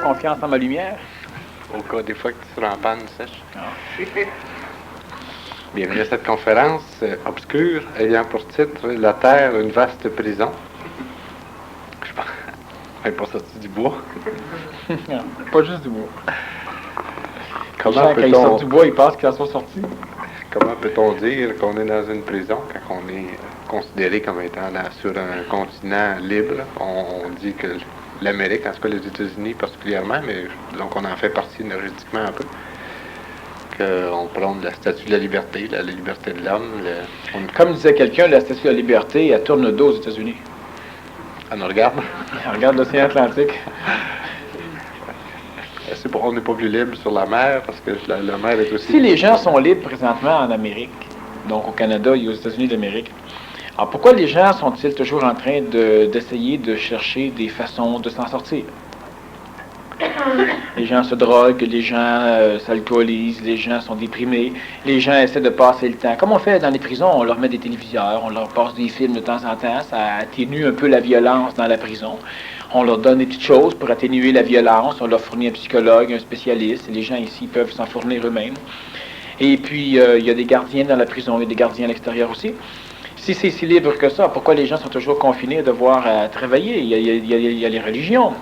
confiance en ma lumière. Au cas des fois que tu seras en panne sèche. Ah. Bienvenue à cette conférence obscure ayant pour titre La Terre, une vaste prison. Je pense même pas sorti du bois. Non, pas juste du bois. Comment Quand ils sortent du bois, ils pensent qu'ils en sont sortis. Comment peut-on dire qu'on est dans une prison quand on est considéré comme étant sur un continent libre? On dit que l'Amérique, en tout cas les États-Unis particulièrement, mais donc on en fait partie juridiquement un peu, qu'on prône la statue de la liberté de l'homme. Comme disait quelqu'un, la statue de la liberté, elle tourne le dos aux États-Unis. Elle nous regarde. Elle regarde l'océan Atlantique. On n'est pas plus libre sur la mer parce que la mer est aussi... Si les gens sont libres présentement en Amérique, donc au Canada et aux États-Unis d'Amérique, alors pourquoi les gens sont-ils toujours en train d'essayer de chercher des façons de s'en sortir? Les gens se droguent, les gens s'alcoolisent, les gens sont déprimés, les gens essaient de passer le temps. Comme on fait dans les prisons, on leur met des téléviseurs, on leur passe des films de temps en temps, ça atténue un peu la violence dans la prison. On leur donne des petites choses pour atténuer la violence, on leur fournit un psychologue, un spécialiste, et les gens ici peuvent s'en fournir eux-mêmes. Et puis, il y a des gardiens dans la prison, il y a des gardiens à l'extérieur aussi. Si c'est si libre que ça, pourquoi les gens sont toujours confinés à devoir travailler? Il y a les religions.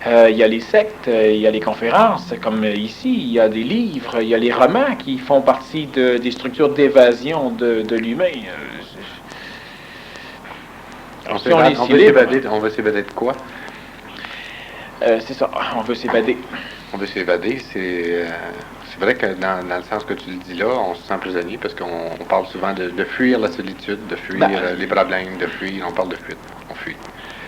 Il y a les sectes, il y a les conférences, comme ici, il y a des livres, il y a les romans qui font partie des structures d'évasion de l'humain. On veut s'évader de quoi? C'est ça, on veut s'évader. On veut s'évader, c'est vrai que dans le sens que tu le dis là, on se sent prisonnier parce qu'on parle souvent de fuir la solitude, de fuir les problèmes, de fuir, on parle de fuite, on fuit.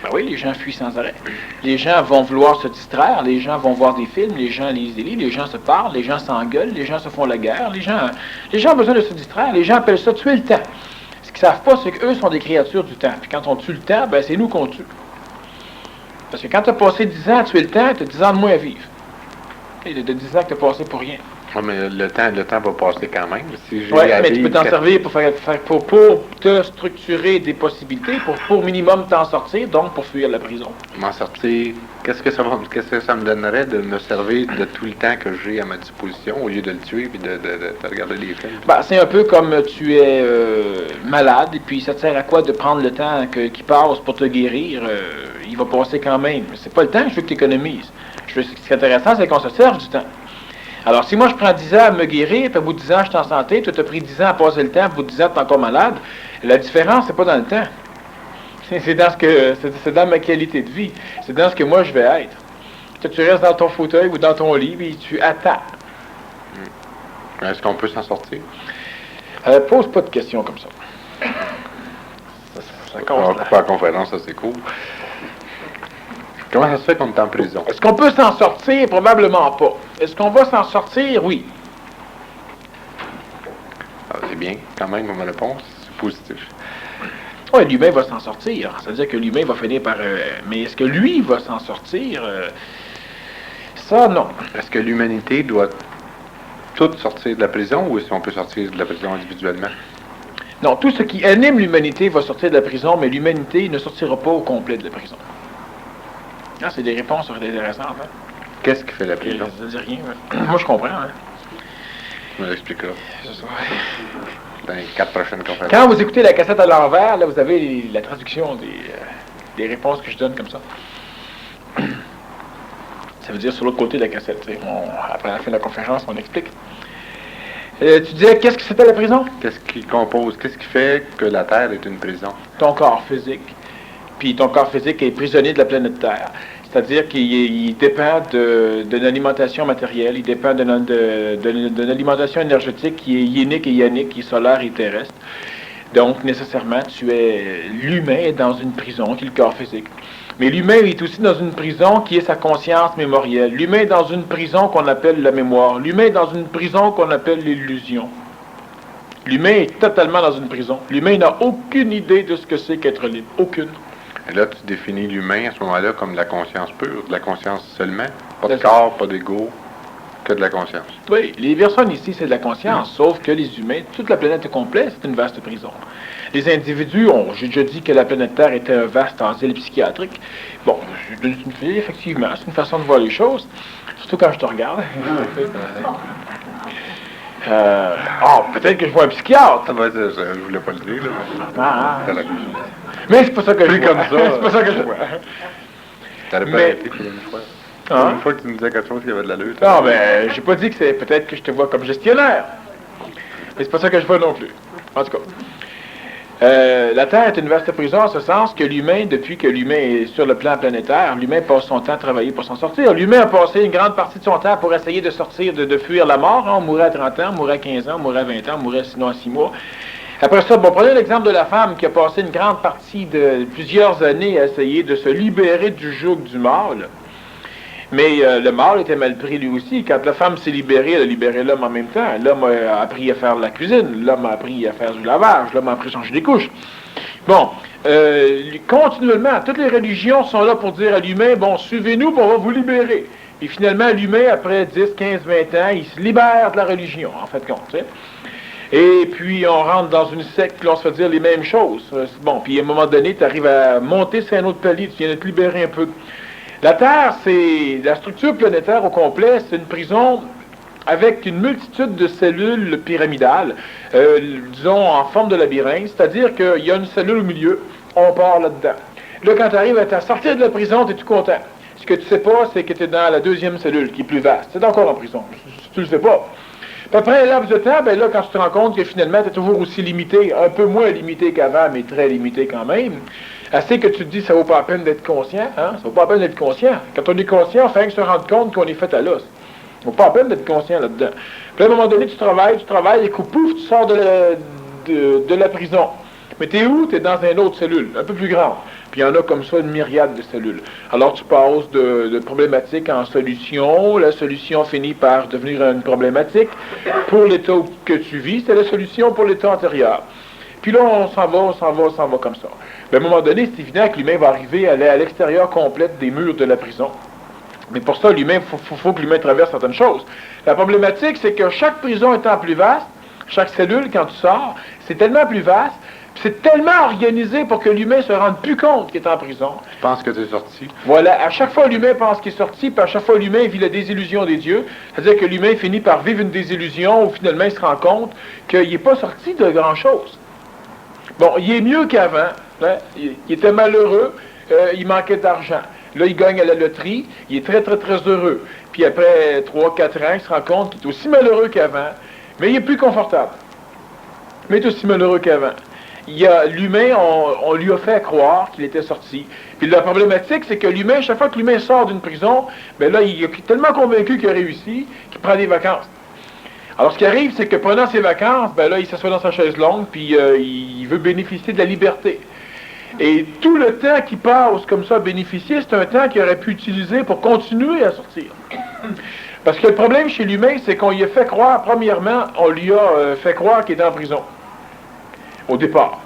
Ben oui, les gens fuient sans arrêt. Les gens vont vouloir se distraire, les gens vont voir des films, les gens lisent des livres, les gens se parlent, les gens s'engueulent, les gens se font la guerre, les gens ont besoin de se distraire, les gens appellent ça tuer le temps. Ce qu'ils ne savent pas, c'est qu'eux sont des créatures du temps. Puis quand on tue le temps, ben c'est nous qu'on tue. Parce que quand tu as passé 10 ans à tuer le temps, tu as 10 ans de moins à vivre. Et de 10 ans que tu as passé pour rien. Oui, mais le temps va passer quand même. Si oui, mais tu peux t'en servir pour te structurer des possibilités, pour minimum t'en sortir, donc pour fuir la prison. M'en sortir, qu'est-ce que ça me donnerait de me servir de tout le temps que j'ai à ma disposition au lieu de le tuer et de regarder les films? Ben, c'est un peu comme tu es malade, et puis ça te sert à quoi de prendre le temps qui passe pour te guérir? Il va passer quand même. C'est pas le temps que je veux que tu économises. Ce qui est intéressant, c'est qu'on se serve du temps. Alors, si moi je prends 10 ans à me guérir, puis au bout de 10 ans je suis en santé, toi tu as pris 10 ans à passer le temps, puis au bout de 10 ans tu es encore malade, la différence, c'est pas dans le temps. C'est dans ma qualité de vie. C'est dans ce que moi je vais être. Toi, tu restes dans ton fauteuil ou dans ton lit, puis tu attends. Est-ce qu'on peut s'en sortir? Pose pas de questions comme ça. Ça cause la conférence, ça c'est cool. Comment ça se fait qu'on est en prison? Est-ce qu'on peut s'en sortir? Probablement pas. Est-ce qu'on va s'en sortir? Oui. Ah, c'est bien, quand même, comme réponse. C'est positif. Oui, l'humain va s'en sortir. C'est-à-dire que l'humain va finir par... mais est-ce que lui va s'en sortir? Ça, non. Est-ce que l'humanité doit toute sortir de la prison ou est-ce qu'on peut sortir de la prison individuellement? Non, tout ce qui anime l'humanité va sortir de la prison, mais l'humanité ne sortira pas au complet de la prison. Ah, c'est des réponses intéressantes. Hein? Qu'est-ce qui fait la prison? Ça ne dit rien. Moi, je comprends. Hein? Tu me l'expliqueras. Dans les 4 prochaines conférences. Quand vous écoutez la cassette à l'envers, là, vous avez la traduction des réponses que je donne comme ça. Ça veut dire sur l'autre côté de la cassette. Après la fin de la conférence, on explique. Tu disais, qu'est-ce que c'était la prison? Qu'est-ce qui fait que la Terre est une prison? Ton corps physique. Puis ton corps physique est prisonnier de la planète Terre. C'est-à-dire qu'il dépend d'une alimentation matérielle, il dépend d'une alimentation énergétique qui est ionique et ionique, qui est solaire et terrestre. Donc, nécessairement, l'humain est dans une prison, qui est le corps physique. Mais l'humain est aussi dans une prison qui est sa conscience mémorielle. L'humain est dans une prison qu'on appelle la mémoire. L'humain est dans une prison qu'on appelle l'illusion. L'humain est totalement dans une prison. L'humain n'a aucune idée de ce que c'est qu'être libre. Aucune. Et là, tu définis l'humain à ce moment-là comme de la conscience pure, de la conscience seulement. Pas de corps, pas d'ego. Que de la conscience. Oui, les personnes ici, c'est de la conscience, sauf que les humains, toute la planète est complète, c'est une vaste prison. Les individus j'ai déjà dit que la planète Terre était un vaste asile psychiatrique. Bon, effectivement, c'est une façon de voir les choses, surtout quand je te regarde. Peut-être que je vois un psychiatre. Ah ben, je voulais pas le dire, là. Mais c'est pas ça que je vois. Comme ça. C'est pas ça que je vois. T'aurais pas arrêté pour une fois. Une fois que tu nous disais quelque chose qui avait de l'allure. Non, mais j'ai pas dit que c'est peut-être que je te vois comme gestionnaire. Mais c'est pas ça que je vois non plus. En tout cas. La Terre est une vaste prison en ce sens que l'humain, depuis que l'humain est sur le plan planétaire, l'humain passe son temps à travailler pour s'en sortir. L'humain a passé une grande partie de son temps pour essayer de sortir, de fuir la mort. On mourrait à 30 ans, on mourrait à 15 ans, on mourrait à 20 ans, on mourrait sinon à 6 mois. Après ça, prenez l'exemple de la femme qui a passé une grande partie de plusieurs années à essayer de se libérer du joug du mâle. Mais le mâle était mal pris lui aussi. Quand la femme s'est libérée, elle a libéré l'homme en même temps. L'homme a appris à faire de la cuisine, l'homme a appris à faire du lavage, l'homme a appris à changer des couches. Bon, continuellement, toutes les religions sont là pour dire à l'humain, bon, suivez-nous, on va vous libérer. Et finalement, l'humain, après 10, 15, 20 ans, il se libère de la religion, en fait compte. T'sais. Et puis, on rentre dans une secte, puis on se fait dire les mêmes choses. Bon, puis à un moment donné, tu arrives à monter sur un autre palier, tu viens de te libérer un peu. La Terre, c'est la structure planétaire au complet, c'est une prison avec une multitude de cellules pyramidales, disons en forme de labyrinthe, c'est-à-dire qu'il y a une cellule au milieu, on part là-dedans. Là, quand tu arrives à sortir de la prison, tu es tout content. Ce que tu sais pas, c'est que tu es dans la deuxième cellule, qui est plus vaste. C'est encore en prison, tu le sais pas. Puis après un laps de temps, ben là, quand tu te rends compte que finalement, tu es toujours aussi limité, un peu moins limité qu'avant, mais très limité quand même, assez que tu te dis, ça vaut pas la peine d'être conscient, hein? Ça vaut pas la peine d'être conscient. Quand on est conscient, il faut que se rendre compte qu'on est fait à l'os. Ça vaut pas la peine d'être conscient là-dedans. Puis à un moment donné, tu travailles, et pouf, tu sors de la prison. Mais t'es où? T'es dans une autre cellule, un peu plus grande. Puis il y en a comme ça une myriade de cellules. Alors tu passes de problématique en solution. La solution finit par devenir une problématique. Pour l'état que tu vis, c'est la solution pour l'état antérieur. Puis là, on s'en va comme ça. Mais à un moment donné, c'est évident que l'humain va arriver à aller à l'extérieur complète des murs de la prison. Mais pour ça, l'humain, faut que l'humain traverse certaines choses. La problématique, c'est que chaque prison étant plus vaste, chaque cellule, quand tu sors, c'est tellement plus vaste, c'est tellement organisé pour que l'humain se rende plus compte qu'il est en prison. Tu penses que tu es sorti? Voilà, à chaque fois l'humain pense qu'il est sorti, puis à chaque fois l'humain vit la désillusion des dieux. C'est-à-dire que l'humain finit par vivre une désillusion où finalement il se rend compte qu'il n'est pas sorti de grand-chose. Bon, il est mieux qu'avant, hein? Il était malheureux, il manquait d'argent. Là, il gagne à la loterie, il est très, très, très heureux. Puis après 3-4 ans, il se rend compte qu'il est aussi malheureux qu'avant, mais il est plus confortable. Mais il est aussi malheureux qu'avant. L'humain, on lui a fait croire qu'il était sorti. Puis la problématique, c'est que l'humain, chaque fois que l'humain sort d'une prison, ben là, il est tellement convaincu qu'il a réussi qu'il prend des vacances. Alors, ce qui arrive, c'est que pendant ses vacances, ben là, il s'assoit dans sa chaise longue, puis il veut bénéficier de la liberté. Et tout le temps qu'il passe comme ça à bénéficier, c'est un temps qu'il aurait pu utiliser pour continuer à sortir. Parce que le problème chez l'humain, c'est qu'on lui a fait croire, premièrement, on lui a fait croire qu'il est en prison. Au départ.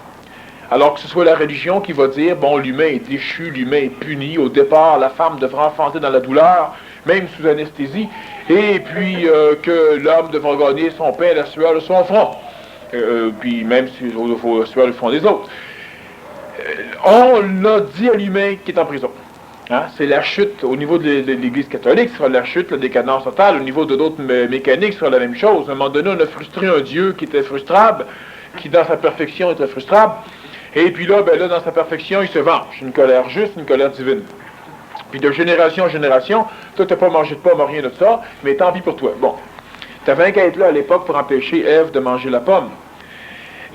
Alors que ce soit la religion qui va dire, bon, l'humain est déchu, l'humain est puni. Au départ, la femme devra enfanter dans la douleur, même sous anesthésie. Et puis que l'homme devra gagner son pain à la sueur de son front. Puis même si faut sueur le front des autres. On l'a dit à l'humain qui est en prison. Hein? C'est la chute au niveau de l'Église catholique, ce sera la chute, la décadence totale. Au niveau de d'autres mécaniques, ce sera la même chose. À un moment donné, on a frustré un Dieu qui était frustrable, qui dans sa perfection était frustrable. Et puis là, ben là, dans sa perfection, il se venge. Une colère juste, une colère divine. Puis de génération en génération, toi, t'as pas mangé de pomme, rien de ça, mais tant pis pour toi. Bon. T'avais qu'à être là à l'époque pour empêcher Ève de manger la pomme.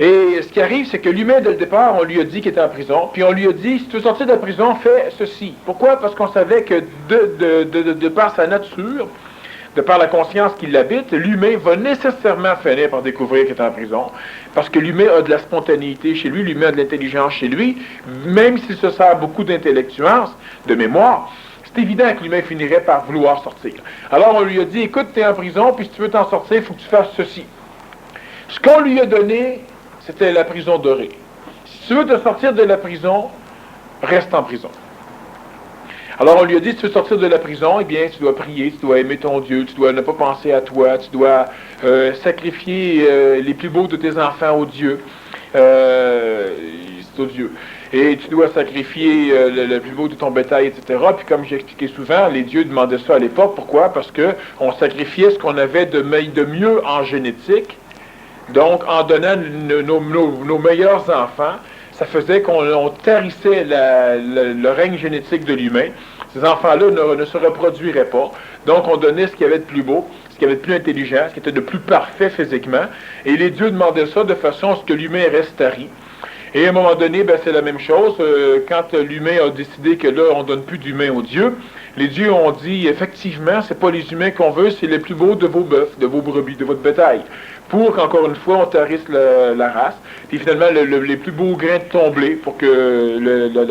Et ce qui arrive, c'est que l'humain, dès le départ, on lui a dit qu'il était en prison, puis on lui a dit, si tu veux sortir de la prison, fais ceci. Pourquoi? Parce qu'on savait que de par sa nature, de par la conscience qui l'habite, l'humain va nécessairement finir par découvrir qu'il est en prison, parce que l'humain a de la spontanéité chez lui, l'humain a de l'intelligence chez lui, même s'il se sert beaucoup d'intellectuance, de mémoire, c'est évident que l'humain finirait par vouloir sortir. Alors on lui a dit, écoute, tu es en prison, puis si tu veux t'en sortir, il faut que tu fasses ceci. Ce qu'on lui a donné, c'était la prison dorée. Si tu veux te sortir de la prison, reste en prison. Alors on lui a dit, si tu veux sortir de la prison, eh bien tu dois prier, tu dois aimer ton Dieu, tu dois ne pas penser à toi, tu dois sacrifier les plus beaux de tes enfants au Dieu. C'est au Dieu. Et tu dois sacrifier le plus beau de ton bétail, etc. Puis comme j'ai expliqué souvent, les dieux demandaient ça à l'époque. Pourquoi? Parce qu'on sacrifiait ce qu'on avait de mieux en génétique. Donc, en donnant nos meilleurs enfants, ça faisait qu'on tarissait le règne génétique de l'humain. Ces enfants-là ne se reproduiraient pas. Donc, on donnait ce qu'il y avait de plus beau, ce qu'il y avait de plus intelligent, ce qui était de plus parfait physiquement. Et les dieux demandaient ça de façon à ce que l'humain reste tari. Et à un moment donné, c'est la même chose. Quand l'humain a décidé que là, on ne donne plus d'humains aux dieux, les dieux ont dit, effectivement, c'est pas les humains qu'on veut, c'est les plus beaux de vos bœufs, de vos brebis, de votre bétail. Pour qu'encore une fois, on tarisse la race. Puis finalement, les plus beaux grains de ton blé, pour que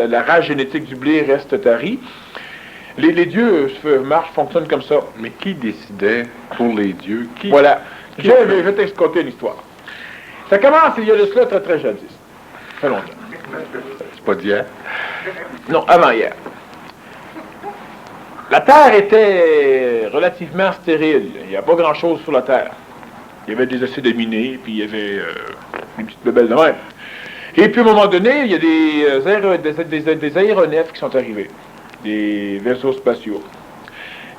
la race génétique du blé reste tarie. Les dieux fonctionnent comme ça. Mais qui décidait pour les dieux? Voilà. Je vais t'expliquer une histoire. Ça commence il y a de cela très très jadis. Ça fait longtemps. C'est pas d'hier? Non, avant hier. La Terre était relativement stérile. Il n'y a pas grand-chose sur la Terre. Il y avait des acides aminés, puis il y avait des petites bébelles de même. Et puis à un moment donné, il y a des aéronefs qui sont arrivés. Des vaisseaux spatiaux.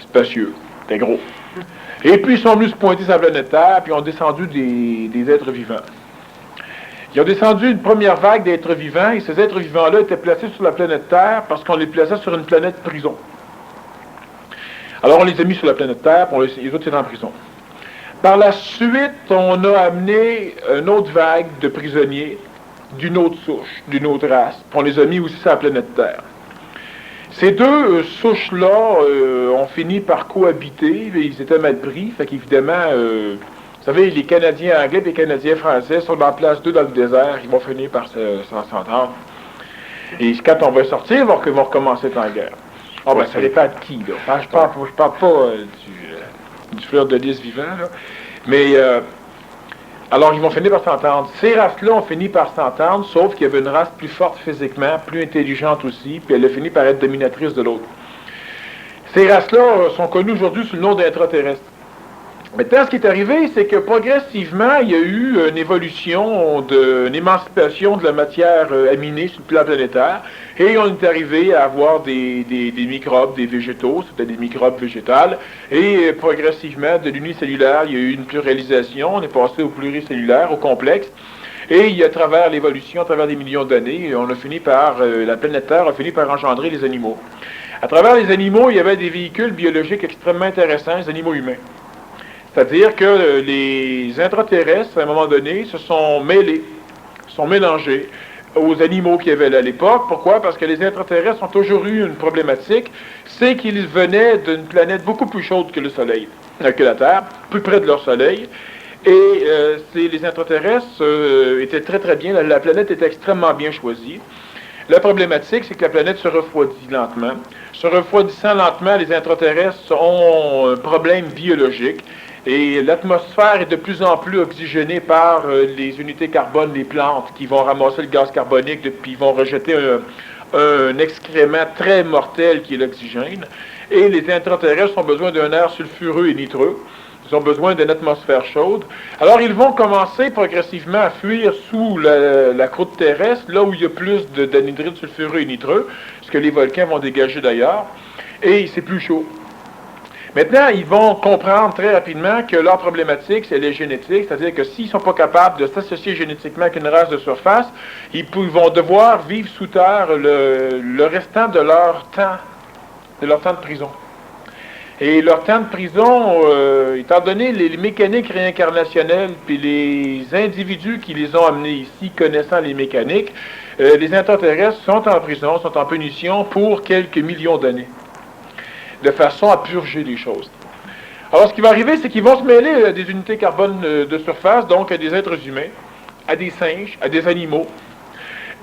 Spacieux. C'était gros. Et puis ils sont venus se pointer sur la planète Terre, puis ont descendu des êtres vivants. Ils ont descendu une première vague d'êtres vivants, et ces êtres vivants-là étaient placés sur la planète Terre parce qu'on les plaçait sur une planète prison. Alors on les a mis sur la planète Terre, puis les autres étaient en prison. Par la suite, on a amené une autre vague de prisonniers d'une autre souche, d'une autre race, puis on les a mis aussi sur la planète Terre. Ces deux souches-là ont fini par cohabiter, et ils étaient mal pris, fait qu'évidemment... vous savez, les Canadiens anglais et les Canadiens français sont en place d'eux dans le désert, ils vont finir par s'entendre. Et quand on va sortir, ils vont recommencer en guerre. Ça dépend de qui, là. Enfin, je parle pas du fleur de lys vivant, là. Mais, alors, ils vont finir par s'entendre. Ces races-là ont fini par s'entendre, sauf qu'il y avait une race plus forte physiquement, plus intelligente aussi, puis elle a fini par être dominatrice de l'autre. Ces races-là sont connues aujourd'hui sous le nom d'intraterrestres. Maintenant, ce qui est arrivé, c'est que progressivement, il y a eu une évolution, une émancipation de la matière aminée sur le plan planétaire, et on est arrivé à avoir des microbes, des végétaux, c'était des microbes végétales, et progressivement, de l'unicellulaire, il y a eu une pluralisation, on est passé au pluricellulaire, au complexe, et à travers l'évolution, à travers des millions d'années, on a fini par, la planète Terre a fini par engendrer les animaux. À travers les animaux, il y avait des véhicules biologiques extrêmement intéressants, les animaux humains. C'est-à-dire que les intraterrestres, à un moment donné, se sont mêlés, sont mélangés aux animaux qu'il y avait là à l'époque. Pourquoi? Parce que les intraterrestres ont toujours eu une problématique, c'est qu'ils venaient d'une planète beaucoup plus chaude que le Soleil, que la Terre, plus près de leur Soleil. Et les intraterrestres étaient très très bien, la planète était extrêmement bien choisie. La problématique, c'est que la planète se refroidit lentement. Se refroidissant lentement, les intraterrestres ont un problème biologique. Et l'atmosphère est de plus en plus oxygénée par les unités carbone des plantes qui vont ramasser le gaz carbonique puis ils vont rejeter un excrément très mortel qui est l'oxygène. Et les intraterrestres ont besoin d'un air sulfureux et nitreux. Ils ont besoin d'une atmosphère chaude. Alors ils vont commencer progressivement à fuir sous la croûte terrestre, là où il y a plus d'anhydride sulfureux et nitreux, ce que les volcans vont dégager d'ailleurs, et c'est plus chaud. Maintenant, ils vont comprendre très rapidement que leur problématique, c'est les génétiques, c'est-à-dire que s'ils ne sont pas capables de s'associer génétiquement avec une race de surface, ils vont devoir vivre sous terre le restant de leur temps de prison. Et leur temps de prison, étant donné les mécaniques réincarnationnelles, puis les individus qui les ont amenés ici, connaissant les mécaniques, les intraterrestres sont en prison, sont en punition pour quelques millions d'années, de façon à purger les choses. Alors, ce qui va arriver, c'est qu'ils vont se mêler à des unités carbone de surface, donc à des êtres humains, à des singes, à des animaux.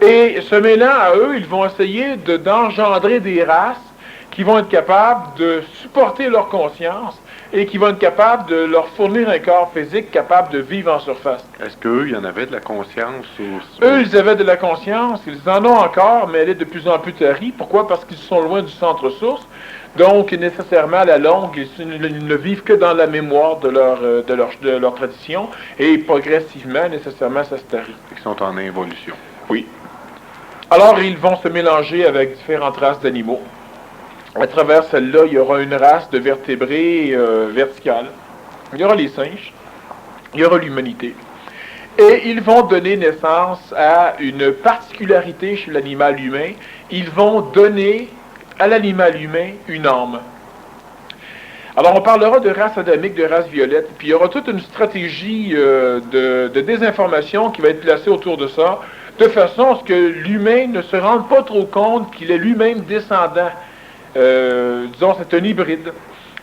Et se mêlant à eux, ils vont essayer d'engendrer des races qui vont être capables de supporter leur conscience et qui vont être capables de leur fournir un corps physique capable de vivre en surface. Est-ce qu'eux, il y en avait de la conscience? Eux, ils avaient de la conscience, ils en ont encore, mais elle est de plus en plus tarie. Pourquoi? Parce qu'ils sont loin du centre source. Donc, nécessairement, à la longue, ils ne vivent que dans la mémoire de leur tradition, et progressivement, nécessairement, ça se tarit. Ils sont en involution. Oui. Alors, ils vont se mélanger avec différentes races d'animaux. À travers celle-là, il y aura une race de vertébrés verticales. Il y aura les singes. Il y aura l'humanité. Et ils vont donner naissance à une particularité chez l'animal humain. Ils vont donner à l'animal humain une âme. Alors, on parlera de race adamique, de race violette, puis il y aura toute une stratégie de désinformation qui va être placée autour de ça, de façon à ce que l'humain ne se rende pas trop compte qu'il est lui-même descendant. Disons, c'est un hybride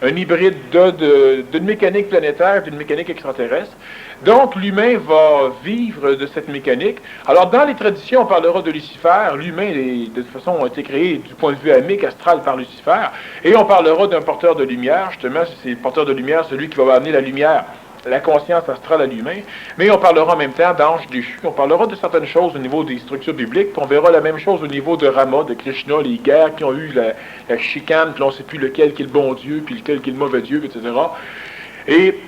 d'une mécanique planétaire, d'une mécanique extraterrestre. Donc, l'humain va vivre de cette mécanique. Alors, dans les traditions, on parlera de Lucifer. L'humain, de toute façon, a été créé du point de vue amique, astral, par Lucifer. Et on parlera d'un porteur de lumière. Justement, c'est le porteur de lumière, celui qui va amener la lumière, la conscience astrale à l'humain. Mais on parlera en même temps d'anges déchus. On parlera de certaines choses au niveau des structures bibliques. Puis on verra la même chose au niveau de Rama, de Krishna, les guerres qui ont eu la chicane, puis on ne sait plus lequel qui est le bon Dieu, puis lequel qui est le mauvais Dieu, etc. Et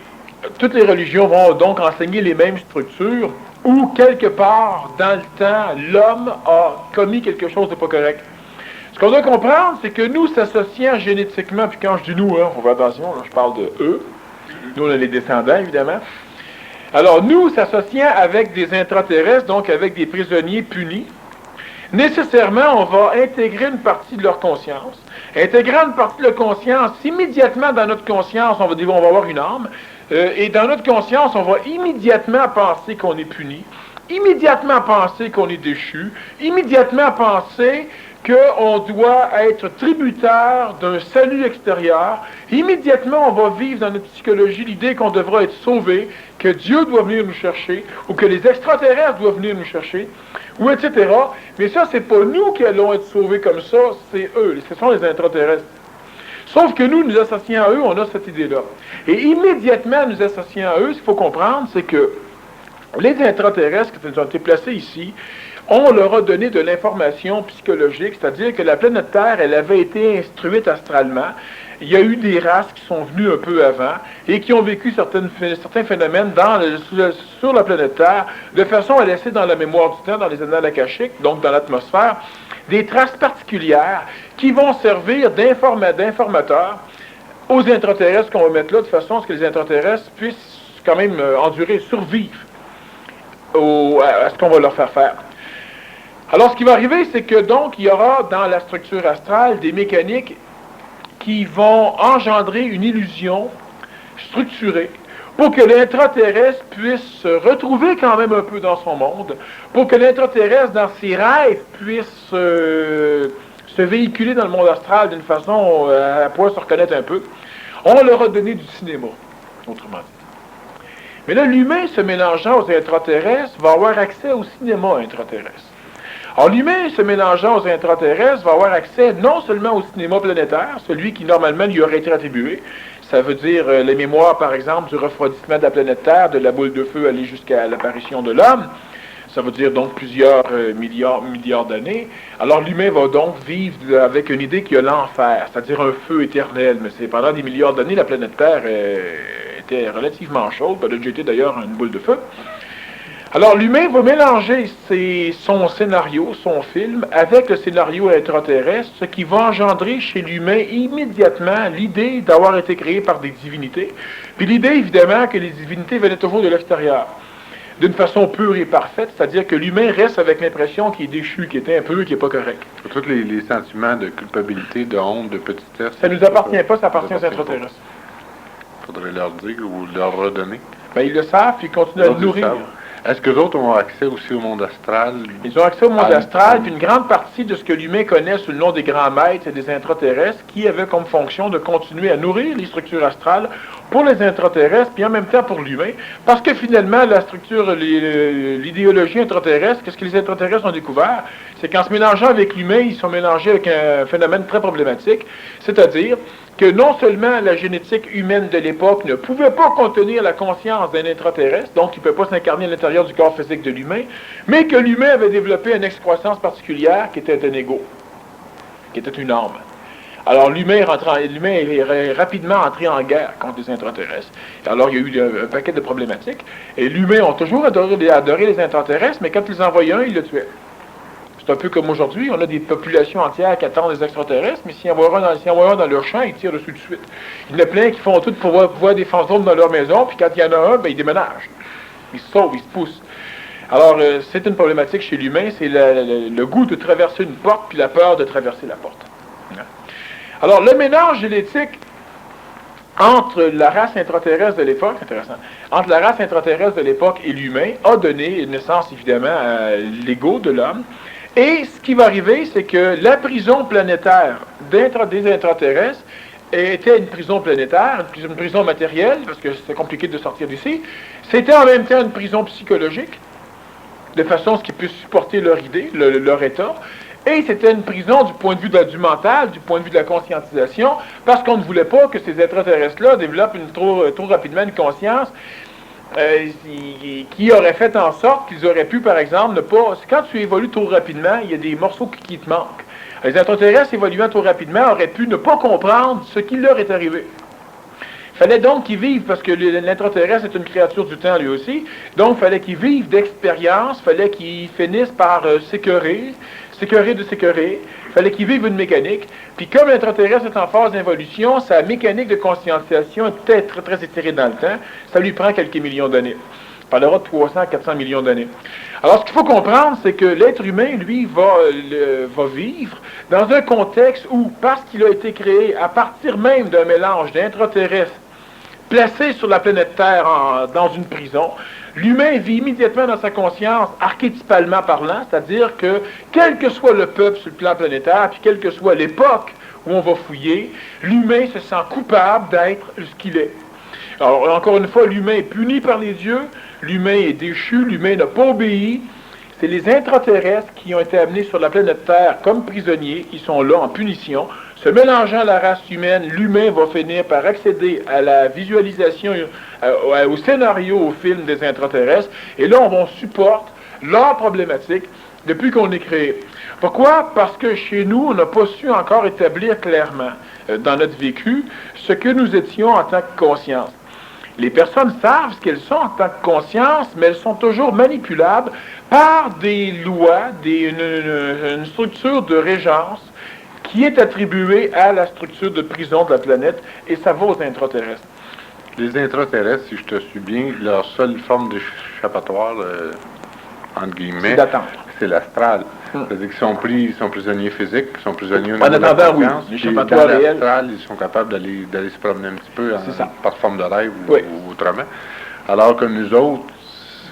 toutes les religions vont donc enseigner les mêmes structures où, quelque part, dans le temps, l'homme a commis quelque chose de pas correct. Ce qu'on doit comprendre, c'est que nous, s'associant génétiquement, puis quand je dis nous, on fait attention, là, je parle de eux, nous, on a les descendants, évidemment. Alors, nous, s'associant avec des intraterrestres, donc avec des prisonniers punis, nécessairement, on va intégrer une partie de leur conscience. Intégrant une partie de leur conscience, immédiatement dans notre conscience, on va avoir une âme, et dans notre conscience, on va immédiatement penser qu'on est puni, immédiatement penser qu'on est déchu, immédiatement penser qu'on doit être tributaire d'un salut extérieur. Immédiatement, on va vivre dans notre psychologie l'idée qu'on devra être sauvé, que Dieu doit venir nous chercher, ou que les extraterrestres doivent venir nous chercher, ou etc. Mais ça, c'est pas nous qui allons être sauvés comme ça, c'est eux, ce sont les intraterrestres. Sauf que nous associant à eux, on a cette idée-là. Et immédiatement, nous associant à eux, ce qu'il faut comprendre, c'est que les intraterrestres qui ont été placés ici, on leur a donné de l'information psychologique, c'est-à-dire que la planète Terre, elle avait été instruite astralement. Il y a eu des races qui sont venues un peu avant et qui ont vécu certains phénomènes sur la planète Terre, de façon à laisser dans la mémoire du temps, dans les annales akashiques, donc dans l'atmosphère, des traces particulières qui vont servir d'informateurs aux intraterrestres qu'on va mettre là, de façon à ce que les intraterrestres puissent quand même survivre à ce qu'on va leur faire faire. Alors, ce qui va arriver, c'est que donc, il y aura dans la structure astrale des mécaniques qui vont engendrer une illusion structurée pour que l'intraterrestre puisse se retrouver quand même un peu dans son monde, pour que l'intraterrestre, dans ses rêves, puisse se véhiculer dans le monde astral d'une façon à pouvoir se reconnaître un peu. On leur a donné du cinéma, autrement dit. Mais là, l'humain, se mélangeant aux intraterrestres, va avoir accès au cinéma intraterrestre. Alors, l'humain, se mélangeant aux intraterrestres, va avoir accès non seulement au cinéma planétaire, celui qui normalement lui aurait été attribué. Ça veut dire les mémoires, par exemple, du refroidissement de la planète Terre, de la boule de feu aller jusqu'à l'apparition de l'homme. Ça veut dire donc plusieurs milliards d'années. Alors l'humain va donc vivre avec une idée qu'il y a l'enfer, c'est-à-dire un feu éternel. Mais c'est pendant des milliards d'années, la planète Terre était relativement chaude. Elle a déjà été d'ailleurs une boule de feu. Alors l'humain va mélanger son scénario, son film, avec le scénario intraterrestre, ce qui va engendrer chez l'humain immédiatement l'idée d'avoir été créé par des divinités. Puis l'idée, évidemment, que les divinités venaient toujours de l'extérieur, d'une façon pure et parfaite, c'est-à-dire que l'humain reste avec l'impression qu'il est déchu, qu'il est impur, qu'il n'est pas correct. Tous les sentiments de culpabilité, de honte, de petitesse... Ça ne nous appartient pas, ça appartient aux extraterrestres. Il faudrait leur dire ou leur redonner. Ben, ils le savent, puis ils continuent à le nourrir. Est-ce que d'autres ont accès aussi au monde astral? Ils ont accès au monde astral, puis une grande partie de ce que l'humain connaît sous le nom des grands maîtres et des intraterrestres, qui avaient comme fonction de continuer à nourrir les structures astrales pour les intraterrestres, puis en même temps pour l'humain, parce que finalement, la structure, l'idéologie intraterrestre, qu'est-ce que les intraterrestres ont découvert? C'est qu'en se mélangeant avec l'humain, ils sont mélangés avec un phénomène très problématique, c'est-à-dire que non seulement la génétique humaine de l'époque ne pouvait pas contenir la conscience d'un intraterrestre, donc il ne peut pas s'incarner à l'intérieur du corps physique de l'humain, mais que l'humain avait développé une excroissance particulière qui était un ego, qui était une âme. Alors l'humain est rapidement entré en guerre contre les intraterrestres. Alors il y a eu un paquet de problématiques. Et l'humain ont toujours adoré les intraterrestres, mais quand ils envoyaient un, ils le tuaient. C'est un peu comme aujourd'hui, on a des populations entières qui attendent les extraterrestres, mais s'ils envoient un dans leur champ, ils tirent dessus tout de suite. Il y en a plein qui font tout pour voir des fantômes dans leur maison, puis quand il y en a un, ben, ils déménagent. Ils se sauvent, ils se poussent. Alors c'est une problématique chez l'humain, c'est le goût de traverser une porte, puis la peur de traverser la porte. Alors, le mélange génétique entre la race intraterrestre de l'époque, intéressant, entre la race intraterrestre de l'époque et l'humain a donné naissance, évidemment, à l'ego de l'homme. Et ce qui va arriver, c'est que la prison planétaire des intraterrestres était une prison planétaire, une prison matérielle, parce que c'est compliqué de sortir d'ici. C'était en même temps une prison psychologique, de façon à ce qu'ils puissent supporter leur idée, leur état. Et c'était une prison du point de vue du mental, du point de vue de la conscientisation, parce qu'on ne voulait pas que ces extraterrestres-là développent trop rapidement une conscience qui aurait fait en sorte qu'ils auraient pu, par exemple, ne pas... Quand tu évolues trop rapidement, il y a des morceaux qui te manquent. Les extraterrestres évoluant trop rapidement auraient pu ne pas comprendre ce qui leur est arrivé. Il fallait donc qu'ils vivent, parce que l'intraterrestre est une créature du temps lui aussi, donc il fallait qu'ils vivent d'expérience, il fallait qu'ils finissent par s'écœurer, il fallait qu'ils vivent une mécanique. Puis comme l'intraterrestre est en phase d'involution, sa mécanique de conscientisation est très, très, très étirée dans le temps. Ça lui prend quelques millions d'années. On parlera de 300, 400 millions d'années. Alors, ce qu'il faut comprendre, c'est que l'être humain, lui, va vivre dans un contexte où, parce qu'il a été créé à partir même d'un mélange d'intraterrestres placé sur la planète Terre dans une prison, l'humain vit immédiatement dans sa conscience, archétypalement parlant, c'est-à-dire que, quel que soit le peuple sur le plan planétaire, puis quelle que soit l'époque où on va fouiller, l'humain se sent coupable d'être ce qu'il est. Alors, encore une fois, l'humain est puni par les dieux, l'humain est déchu, l'humain n'a pas obéi. C'est les intraterrestres qui ont été amenés sur la planète Terre comme prisonniers, ils sont là en punition. Se mélangeant à la race humaine, l'humain va finir par accéder à la visualisation, au scénario, au film des intraterrestres, et là, on supporte leur problématique depuis qu'on est créé. Pourquoi? Parce que chez nous, on n'a pas su encore établir clairement, dans notre vécu, ce que nous étions en tant que conscience. Les personnes savent ce qu'elles sont en tant que conscience, mais elles sont toujours manipulables par des lois, une structure de régence qui est attribuée à la structure de prison de la planète, et ça va aux intraterrestres. Les intraterrestres, si je te suis bien, leur seule forme d'échappatoire, entre guillemets, c'est l'astral. C'est-à-dire qu'ils sont prisonniers physiques, ils sont prisonniers au niveau de la conscience. Oui, l'échappatoire réel. L'astral, ils sont capables d'aller se promener un petit peu par forme de rêve ou autrement. Alors que nous autres,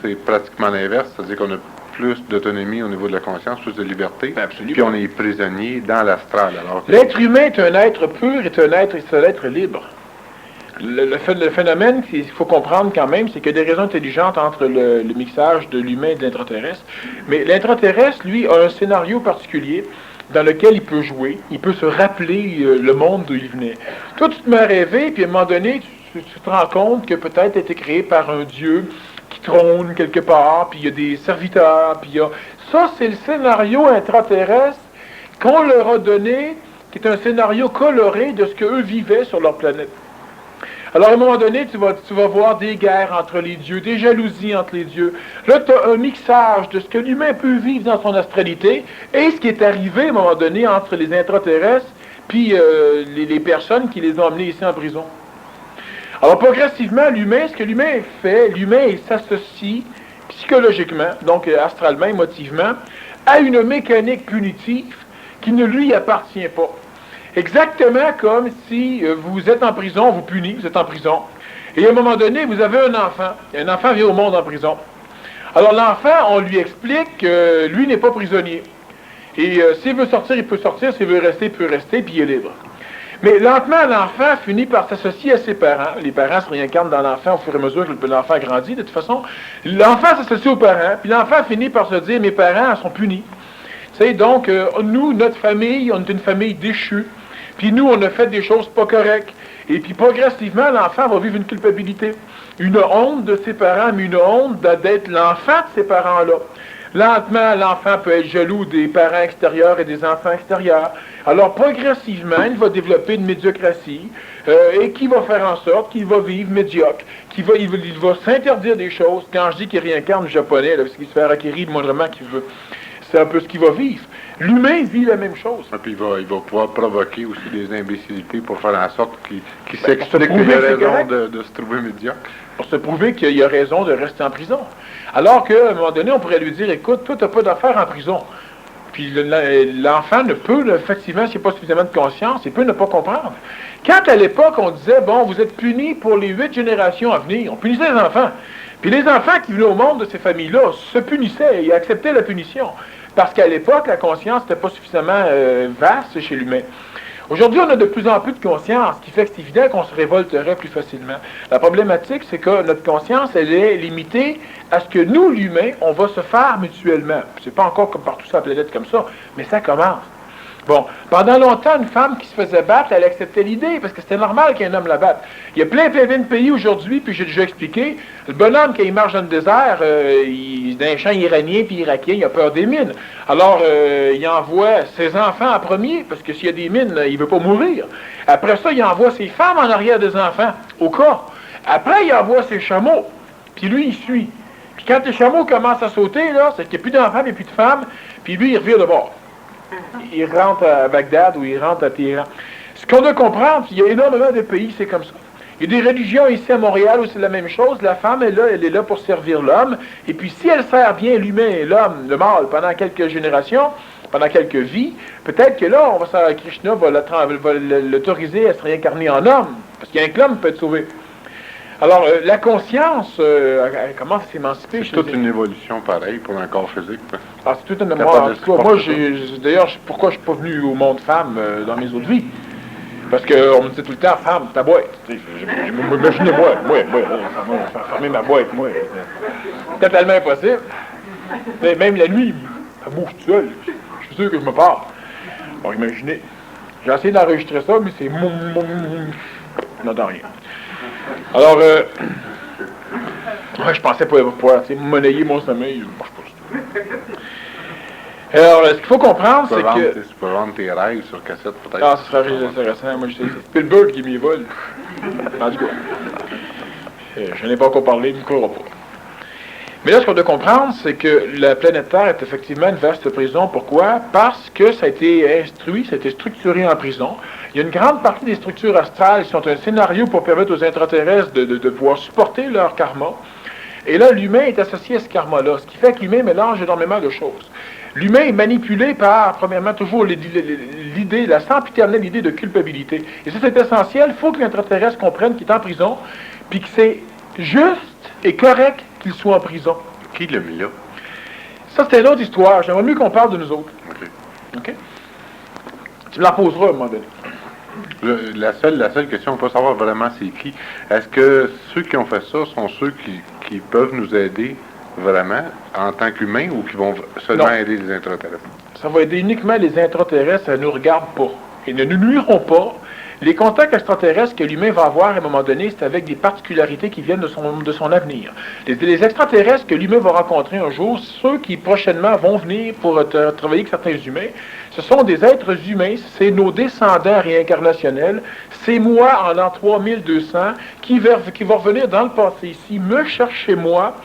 c'est pratiquement l'inverse, c'est-à-dire qu'on a plus d'autonomie au niveau de la conscience, plus de liberté, puis on est prisonnier dans l'astral. L'être humain est un être pur, est un être libre. Le phénomène qu'il faut comprendre quand même, c'est qu'il y a des raisons intelligentes entre le mixage de l'humain et de l'intraterrestre. Mais l'intraterrestre, lui, a un scénario particulier dans lequel il peut jouer, il peut se rappeler le monde d'où il venait. Toi, tu te mets à rêver, puis à un moment donné, tu te rends compte que peut-être tu as été créé par un dieu qui trône quelque part, puis il y a des serviteurs, puis il y a... Ça, c'est le scénario intraterrestre qu'on leur a donné, qui est un scénario coloré de ce qu'eux vivaient sur leur planète. Alors, à un moment donné, tu vas voir des guerres entre les dieux, des jalousies entre les dieux. Là, tu as un mixage de ce que l'humain peut vivre dans son astralité et ce qui est arrivé, à un moment donné, entre les intraterrestres puis les personnes qui les ont amenés ici en prison. Alors, progressivement, ce que l'humain fait, l'humain s'associe psychologiquement, donc astralement, émotivement, à une mécanique punitive qui ne lui appartient pas. Exactement comme si vous êtes en prison, on vous punit, vous êtes en prison, et à un moment donné, vous avez un enfant vient au monde en prison. Alors l'enfant, on lui explique que lui n'est pas prisonnier. Et s'il veut sortir, il peut sortir, s'il veut rester, il peut rester, puis il est libre. Mais lentement, l'enfant finit par s'associer à ses parents. Les parents se réincarnent dans l'enfant au fur et à mesure que l'enfant grandit. De toute façon, l'enfant s'associe aux parents, puis l'enfant finit par se dire, mes parents sont punis. Tu sais, donc, nous, notre famille, on est une famille déchue. Puis nous, on a fait des choses pas correctes. Et puis progressivement, l'enfant va vivre une culpabilité. Une honte de ses parents, mais une honte d'être l'enfant de ces parents-là. Lentement, l'enfant peut être jaloux des parents extérieurs et des enfants extérieurs. Alors, progressivement, il va développer une médiocratie et qui va faire en sorte qu'il va vivre médiocre, il va s'interdire des choses. Quand je dis qu'il réincarne le japonais, là, parce qu'il se fait acquérir le moindrement qu'il veut, c'est un peu ce qu'il va vivre. L'humain vit la même chose. Et puis il va pouvoir provoquer aussi des imbécilités pour faire en sorte qu'il pour se s'explique prouver qu'il a que c'est raison correct. de se trouver médiocre. Pour se prouver qu'il y a raison de rester en prison. Alors qu'à un moment donné, on pourrait lui dire, écoute, toi, tu n'as pas d'affaires en prison. Puis l'enfant ne peut, effectivement, s'il n'a pas suffisamment de conscience, il peut ne pas comprendre. Quand à l'époque, on disait, bon, vous êtes punis pour les 8 générations à venir, on punissait les enfants. Puis les enfants qui venaient au monde de ces familles-là se punissaient et acceptaient la punition. Parce qu'à l'époque, la conscience n'était pas suffisamment vaste chez l'humain. Aujourd'hui, on a de plus en plus de conscience, ce qui fait que c'est évident qu'on se révolterait plus facilement. La problématique, c'est que notre conscience, elle est limitée à ce que nous, l'humain, on va se faire mutuellement. C'est pas encore comme partout sur la planète comme ça, mais ça commence. Bon, pendant longtemps, une femme qui se faisait battre, elle acceptait l'idée, parce que c'était normal qu'un homme la batte. Il y a plein de pays aujourd'hui, puis j'ai déjà expliqué, le bonhomme, quand il marche dans le désert, dans un champ iranien puis irakien, il a peur des mines. Alors, il envoie ses enfants en premier, parce que s'il y a des mines, il ne veut pas mourir. Après ça, il envoie ses femmes en arrière des enfants, au cas. Après, il envoie ses chameaux, puis lui, il suit. Puis quand les chameaux commencent à sauter, là, c'est qu'il n'y a plus d'enfants, il n'y a plus de femmes, puis lui, il revient de bord. Il rentre à Bagdad ou il rentre à Téhéran. Ce qu'on doit comprendre, c'est qu'il y a énormément de pays, c'est comme ça. Il y a des religions ici à Montréal où c'est la même chose. La femme est là, elle est là pour servir l'homme. Et puis si elle sert bien l'humain et l'homme, le mâle, pendant quelques générations, pendant quelques vies, peut-être que là, Krishna va l'autoriser à se réincarner en homme. Parce qu'il y a un que l'homme peut être sauvé. Alors, la conscience, elle commence à s'émanciper. C'est toute une évolution pareille pour un corps physique. Ah, c'est toute une mémoire. En tout cas, moi, d'ailleurs, pourquoi je suis pas venu au monde femme dans mes autres vies? Parce qu'on me disait tout le temps, femme, ta boîte. Je m'imaginais, moi, fermer ma boîte, moi. C'est totalement impossible. Mais même la nuit, ça bouge tout seul. Je suis sûr que je me pars. Bon, imaginez. J'ai essayé d'enregistrer ça, mais c'est... Je n'entends rien. Alors, je pensais pas pouvoir monnayer mon sommeil, je marche pas. Alors, ce qu'il faut comprendre, c'est que... Tu peux vendre tes rêves sur cassette, peut-être. Ah, ce serait intéressant. Moi, c'est Spielberg qui m'y vole. En tout cas, je n'ai pas encore parlé, il ne me croira pas. Mais là, ce qu'on doit comprendre, c'est que la planète Terre est effectivement une vaste prison. Pourquoi? Parce que ça a été instruit, ça a été structuré en prison. Il y a une grande partie des structures astrales qui sont un scénario pour permettre aux intraterrestres de pouvoir supporter leur karma. Et là, l'humain est associé à ce karma-là, ce qui fait que l'humain mélange énormément de choses. L'humain est manipulé par, premièrement, toujours l'idée, la sempiternelle idée de culpabilité. Et ça, c'est essentiel. Il faut que l'intraterrestre comprenne qu'il est en prison, puis que c'est juste et correct qu'il soit en prison. Qui l'a mis là? Ça, c'est une autre histoire. J'aimerais mieux qu'on parle de nous autres. OK? Tu me la poseras à un moment donné. La seule question, on peut savoir vraiment c'est qui. Est-ce que ceux qui ont fait ça sont ceux qui peuvent nous aider vraiment en tant qu'humains ou qui vont seulement aider les intraterrestres? Ça va aider uniquement les intraterrestres, ça ne nous regarde pas. Et ne nous nuiront pas. Les contacts extraterrestres que l'humain va avoir à un moment donné, c'est avec des particularités qui viennent de son avenir. Les extraterrestres que l'humain va rencontrer un jour, ceux qui prochainement vont venir pour travailler avec certains humains, ce sont des êtres humains, c'est nos descendants réincarnationnels, c'est moi en l'an 3200 qui va revenir dans le passé ici, me chercher moi,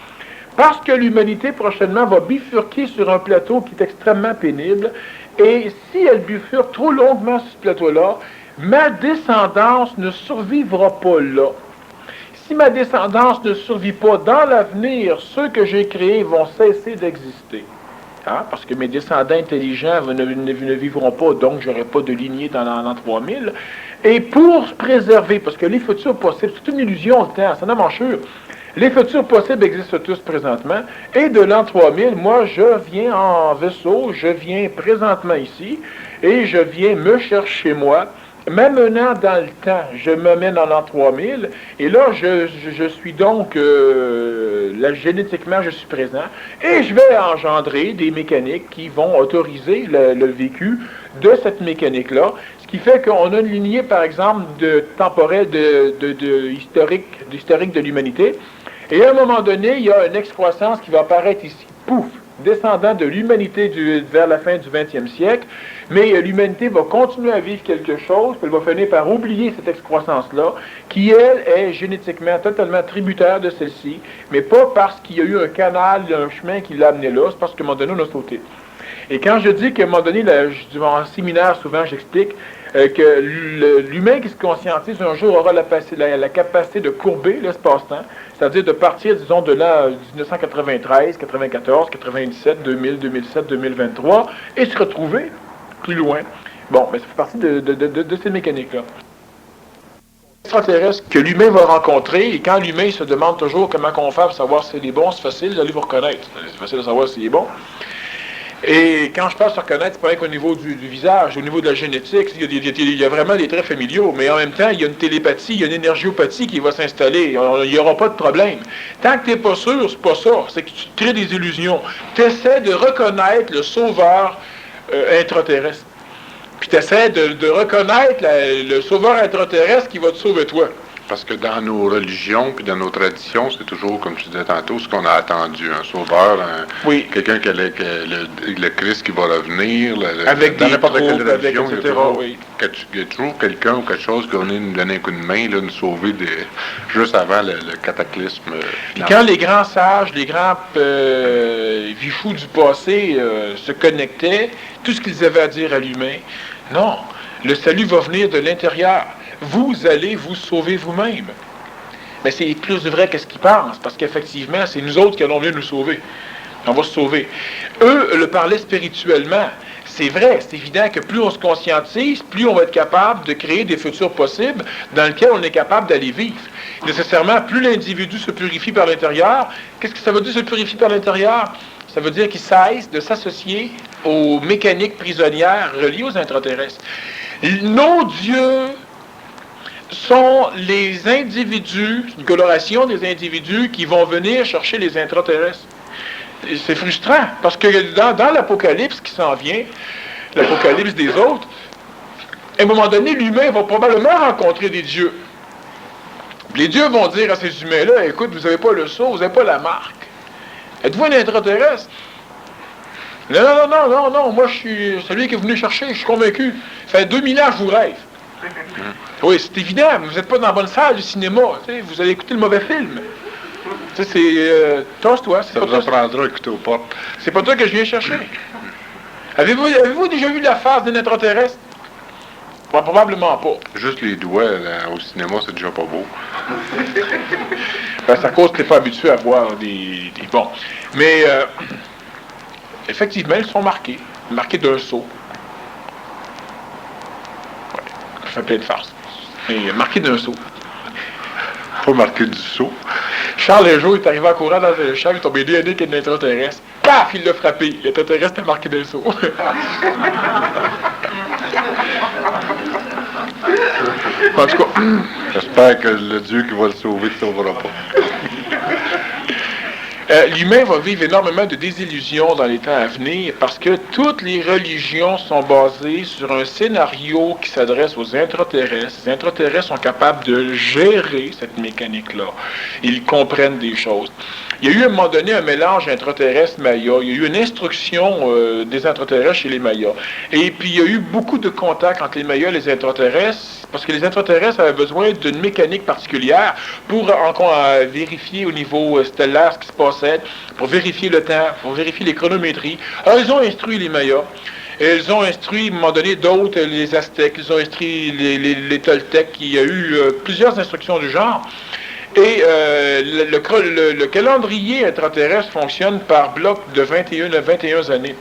parce que l'humanité prochainement va bifurquer sur un plateau qui est extrêmement pénible, et si elle bifurque trop longuement sur ce plateau-là, ma descendance ne survivra pas là. Si ma descendance ne survit pas dans l'avenir, ceux que j'ai créés vont cesser d'exister. Hein? Parce que mes descendants intelligents ne vivront pas, donc je n'aurai pas de lignée dans l'an 3000. Et pour se préserver, parce que les futurs possibles, c'est une illusion le temps, c'est un mancheur. Les futurs possibles existent tous présentement. Et de l'an 3000, moi, je viens en vaisseau, je viens présentement ici, et je viens me chercher moi, m'amenant dans le temps, je me mène en l'an 3000, et là, je suis donc, là, génétiquement, je suis présent, et je vais engendrer des mécaniques qui vont autoriser le vécu de cette mécanique-là, ce qui fait qu'on a une lignée, par exemple, de temporelle, d'historique de l'humanité, et à un moment donné, il y a une excroissance qui va apparaître ici, pouf, descendant de l'humanité vers la fin du 20e siècle, mais l'humanité va continuer à vivre quelque chose, puis elle va finir par oublier cette excroissance-là, qui, elle, est génétiquement totalement tributaire de celle-ci, mais pas parce qu'il y a eu un canal, un chemin qui l'a amené là, c'est parce qu'à un moment donné, on a sauté. Et quand je dis qu'à un moment donné, en séminaire, souvent, j'explique que l'humain qui se conscientise un jour aura la capacité de courber l'espace-temps, c'est-à-dire de partir, disons, de l'an 1993, 94, 97, 2000, 2007, 2023, et se retrouver plus loin. Bon, mais ça fait partie de ces mécaniques-là. Extraterrestre que l'humain va rencontrer, et quand l'humain se demande toujours comment on fait pour savoir s'il est bon, c'est facile, vous allez vous reconnaître. C'est facile de savoir s'il est bon. Et quand je parle de se reconnaître, c'est pas qu'au niveau du visage, au niveau de la génétique, il y a vraiment des traits familiaux, mais en même temps, il y a une télépathie, il y a une énergiopathie qui va s'installer. Il n'y aura pas de problème. Tant que tu n'es pas sûr, c'est pas ça. C'est que tu crées des illusions. Tu essaies de reconnaître le sauveur intraterrestre. Puis tu essaies de reconnaître le sauveur intraterrestre qui va te sauver toi. Parce que dans nos religions puis dans nos traditions, c'est toujours, comme tu disais tantôt, ce qu'on a attendu. Un sauveur, oui. Quelqu'un qui a le Christ qui va revenir. Avec dans des n'importe quelle troupes, religion, etc. Il y a toujours quelqu'un ou quelque chose qui va venir nous donner un coup de main, là, nous sauver juste avant le cataclysme. Puis quand les grands sages, les grands vichous du passé se connectaient, tout ce qu'ils avaient à dire à l'humain, non, le salut va venir de l'intérieur. Vous allez vous sauver vous-même. Mais c'est plus vrai que ce qu'ils pensent, parce qu'effectivement, c'est nous autres qui allons venir nous sauver. On va se sauver. Eux le parlaient spirituellement. C'est vrai, c'est évident que plus on se conscientise, plus on va être capable de créer des futurs possibles dans lesquels on est capable d'aller vivre. Nécessairement, plus l'individu se purifie par l'intérieur, qu'est-ce que ça veut dire se purifier par l'intérieur? Ça veut dire qu'il cesse de s'associer aux mécaniques prisonnières reliées aux intraterrestres. Nos dieux sont les individus, une coloration des individus qui vont venir chercher les intraterrestres. C'est frustrant, parce que dans l'Apocalypse qui s'en vient, l'Apocalypse des autres, à un moment donné, l'humain va probablement rencontrer des dieux. Les dieux vont dire à ces humains-là, écoute, vous n'avez pas le sceau, vous n'avez pas la marque. Êtes-vous un intraterrestre? Non, moi je suis celui qui est venu chercher, je suis convaincu. Ça fait 2000 ans que je vous rêve. Oui, c'est évident, vous n'êtes pas dans la bonne salle du cinéma, vous allez écouter le mauvais film. C'est... Tosse-toi, c'est ça pas vous toi. apprendra à écouter aux portes. C'est pas toi que je viens chercher. Avez-vous déjà vu la face d'un intraterrestre? Probablement pas. Juste les doigts là, au cinéma, c'est déjà pas beau. Ben, c'est à cause que tu n'es pas habitué à voir des bons. Mais, effectivement, ils sont marqués d'un sceau. Ouais, ça fait plein de farces. Mais marqués d'un sceau. Pas marqué du saut. Charles Lejeune est arrivé en courant dans un champ, il est tombé nez à nez avec un extraterrestre. Paf! Il l'a frappé. L'extraterrestre est marqué d'un sceau. En tout cas, J'espère que le Dieu qui va le sauver ne sauvera pas. L'humain va vivre énormément de désillusions dans les temps à venir parce que toutes les religions sont basées sur un scénario qui s'adresse aux intraterrestres. Les intraterrestres sont capables de gérer cette mécanique-là. Ils comprennent des choses. Il y a eu à un moment donné un mélange intraterrestre-maya. Il y a eu une instruction des intraterrestres chez les Mayas. Et puis il y a eu beaucoup de contacts entre les Mayas et les intraterrestres parce que les intraterrestres avaient besoin d'une mécanique particulière pour vérifier au niveau stellaire ce qui se passait, pour vérifier le temps, pour vérifier les chronométries. Alors ils ont instruit les Mayas. Et ils ont instruit, à un moment donné, d'autres, les Aztèques, ils ont instruit les Toltecs. Il y a eu plusieurs instructions du genre. Et le calendrier intraterrestre fonctionne par bloc de 21 à 21 années.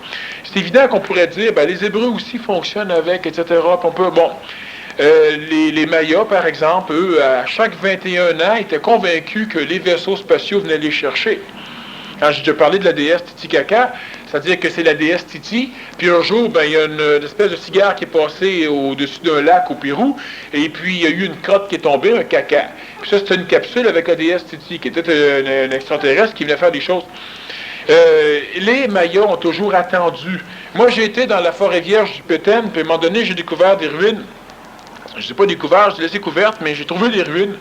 C'est évident qu'on pourrait dire, ben, les Hébreux aussi fonctionnent avec, etc. On peut, les Mayas, par exemple, eux, à chaque 21 ans, étaient convaincus que les vaisseaux spatiaux venaient les chercher. Quand j'ai déjà parlé de la déesse Titicaca, c'est-à-dire que c'est la déesse Titi, puis un jour, ben, il y a une espèce de cigare qui est passé au-dessus d'un lac au Pérou, et puis il y a eu une crotte qui est tombée, un caca. Puis ça, c'était une capsule avec la déesse Titi, qui était un extraterrestre qui venait faire des choses. Les Mayas ont toujours attendu. Moi, j'ai été dans la forêt vierge du Péten, puis à un moment donné, j'ai découvert des ruines. Je ne les ai pas découvert, je les ai laissées couvertes, mais j'ai trouvé des ruines.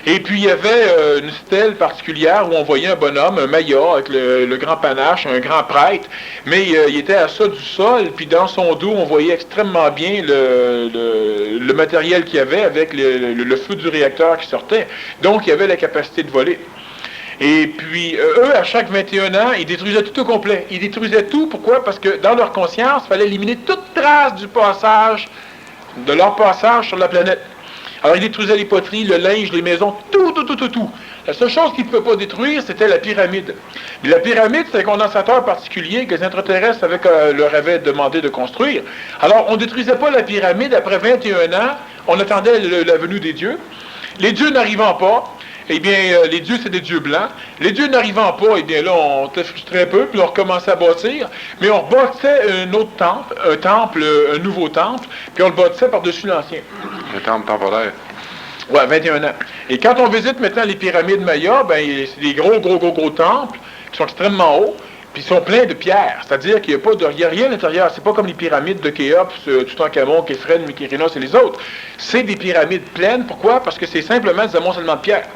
Et puis, il y avait une stèle particulière où on voyait un bonhomme, un Maya, avec le grand panache, un grand prêtre, mais il était à ça du sol, puis dans son dos, on voyait extrêmement bien le matériel qu'il y avait avec le feu du réacteur qui sortait. Donc, il y avait la capacité de voler. Et puis, eux, à chaque 21 ans, ils détruisaient tout au complet. Ils détruisaient tout, pourquoi? Parce que dans leur conscience, il fallait éliminer toute trace de leur passage sur la planète. Alors, ils détruisaient les poteries, le linge, les maisons, tout. La seule chose qu'ils ne pouvaient pas détruire, c'était la pyramide. Mais la pyramide, c'est un condensateur particulier que les extraterrestres leur avaient demandé de construire. Alors, on ne détruisait pas la pyramide. Après 21 ans, on attendait la venue des dieux. Les dieux n'arrivant pas, eh bien, les dieux, c'est des dieux blancs. Les dieux n'arrivant pas, eh bien là, on était frustré un peu, puis on recommençait à bâtir. Mais on rebâtissait un autre temple, un nouveau temple, puis on le bâtissait par-dessus l'ancien. Un temple temporaire. Ouais, 21 ans. Et quand on visite maintenant les pyramides Mayas, ben, c'est des gros temples qui sont extrêmement hauts, puis ils sont pleins de pierres. C'est-à-dire qu'il n'y a rien à l'intérieur. C'est pas comme les pyramides de Khéops, Toutankhamon, Képhren, Mykérinos et les autres. C'est des pyramides pleines. Pourquoi? Parce que c'est simplement des amoncellements de pierres.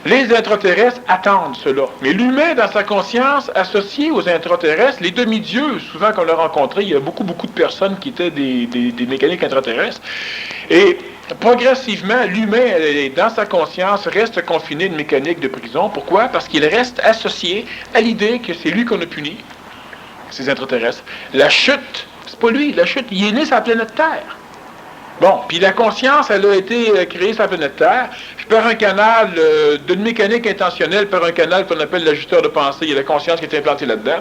Les intraterrestres attendent cela. Mais l'humain, dans sa conscience, associé aux intraterrestres, les demi-dieux, souvent qu'on a rencontrés, il y a beaucoup de personnes qui étaient des mécaniques intraterrestres. Et progressivement, l'humain, dans sa conscience, reste confiné à une mécanique de prison. Pourquoi? Parce qu'il reste associé à l'idée que c'est lui qu'on a puni, ces intraterrestres. La chute, c'est pas lui, la chute, il est né sur la planète Terre. Bon, puis la conscience, elle a été créée sur la planète Terre, puis par un canal d'une mécanique intentionnelle, par un canal qu'on appelle l'ajusteur de pensée, il y a la conscience qui est implantée là-dedans.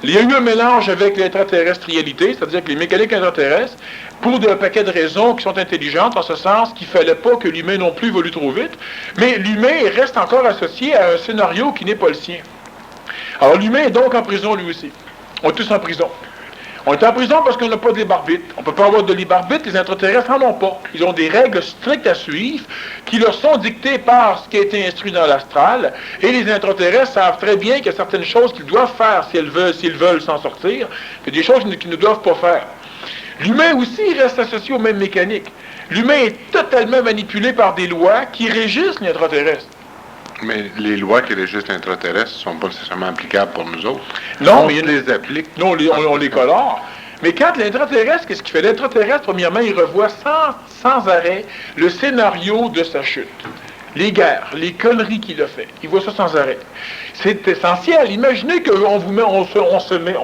Il y a eu un mélange avec l'extraterrestrialité, c'est-à-dire que les mécaniques intraterrestres, pour un paquet de raisons qui sont intelligentes, en ce sens qu'il ne fallait pas que l'humain non plus évolue trop vite, mais l'humain reste encore associé à un scénario qui n'est pas le sien. Alors l'humain est donc en prison lui aussi. On est tous en prison. On est en prison parce qu'on n'a pas de libre arbitre. On ne peut pas avoir de libre arbitre, les intraterrestres n'en ont pas. Ils ont des règles strictes à suivre qui leur sont dictées par ce qui a été instruit dans l'astral. Et les intraterrestres savent très bien qu'il y a certaines choses qu'ils doivent faire s'ils veulent s'en sortir, et des choses qu'ils ne doivent pas faire. L'humain aussi reste associé aux mêmes mécaniques. L'humain est totalement manipulé par des lois qui régissent l'intraterrestre. Mais les lois qui régissent l'intraterrestre ne sont pas nécessairement applicables pour nous autres. Non, mais les applique. Non, on les colore. Mais quand l'intraterrestre, qu'est-ce qu'il fait? L'intraterrestre, premièrement, il revoit sans arrêt le scénario de sa chute. Les guerres, les conneries qu'il a fait. Il voit ça sans arrêt. C'est essentiel. Imaginez qu'on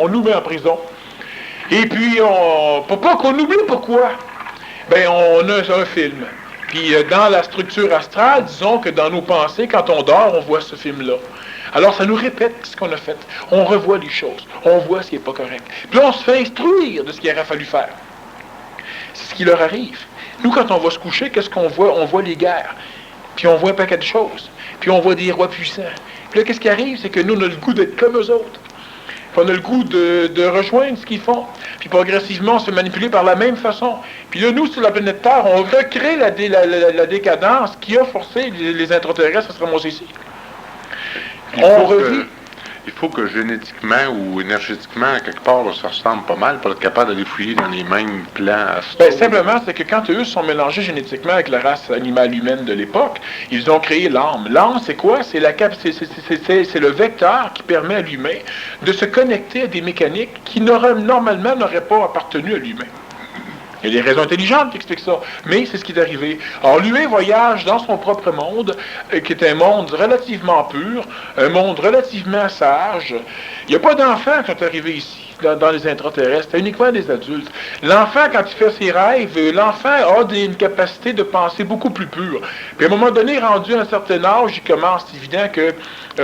nous met en prison. Et puis, pour pas qu'on oublie pourquoi, ben on a un film. Puis dans la structure astrale, disons que dans nos pensées, quand on dort, on voit ce film-là. Alors ça nous répète ce qu'on a fait. On revoit les choses. On voit ce qui n'est pas correct. Puis là, on se fait instruire de ce qu'il aurait fallu faire. C'est ce qui leur arrive. Nous, quand on va se coucher, qu'est-ce qu'on voit? On voit les guerres. Puis on voit un paquet de choses. Puis on voit des rois puissants. Puis là, qu'est-ce qui arrive? C'est que nous, on a le goût d'être comme eux autres. Puis on a le goût de rejoindre ce qu'ils font. Puis progressivement, on se fait manipuler par la même façon. Puis là, nous, sur la planète Terre, on recrée la décadence qui a forcé les intraterrestres à se ramasser ici. Il faut que génétiquement ou énergétiquement, quelque part, ça ressemble pas mal pour être capable d'aller fouiller dans les mêmes plans astraux. Ben, simplement, c'est que quand eux sont mélangés génétiquement avec la race animale humaine de l'époque, ils ont créé l'âme. L'âme, c'est quoi? C'est le vecteur qui permet à l'humain de se connecter à des mécaniques qui normalement n'auraient pas appartenu à l'humain. Il y a des raisons intelligentes qui expliquent ça, mais c'est ce qui est arrivé. Alors l'humain voyage dans son propre monde, qui est un monde relativement pur, un monde relativement sage. Il n'y a pas d'enfants qui sont arrivés ici. dans les intraterrestres, c'est uniquement des adultes. L'enfant, quand il fait ses rêves, l'enfant a une capacité de penser beaucoup plus pure. Puis à un moment donné, rendu à un certain âge, il commence, c'est évident que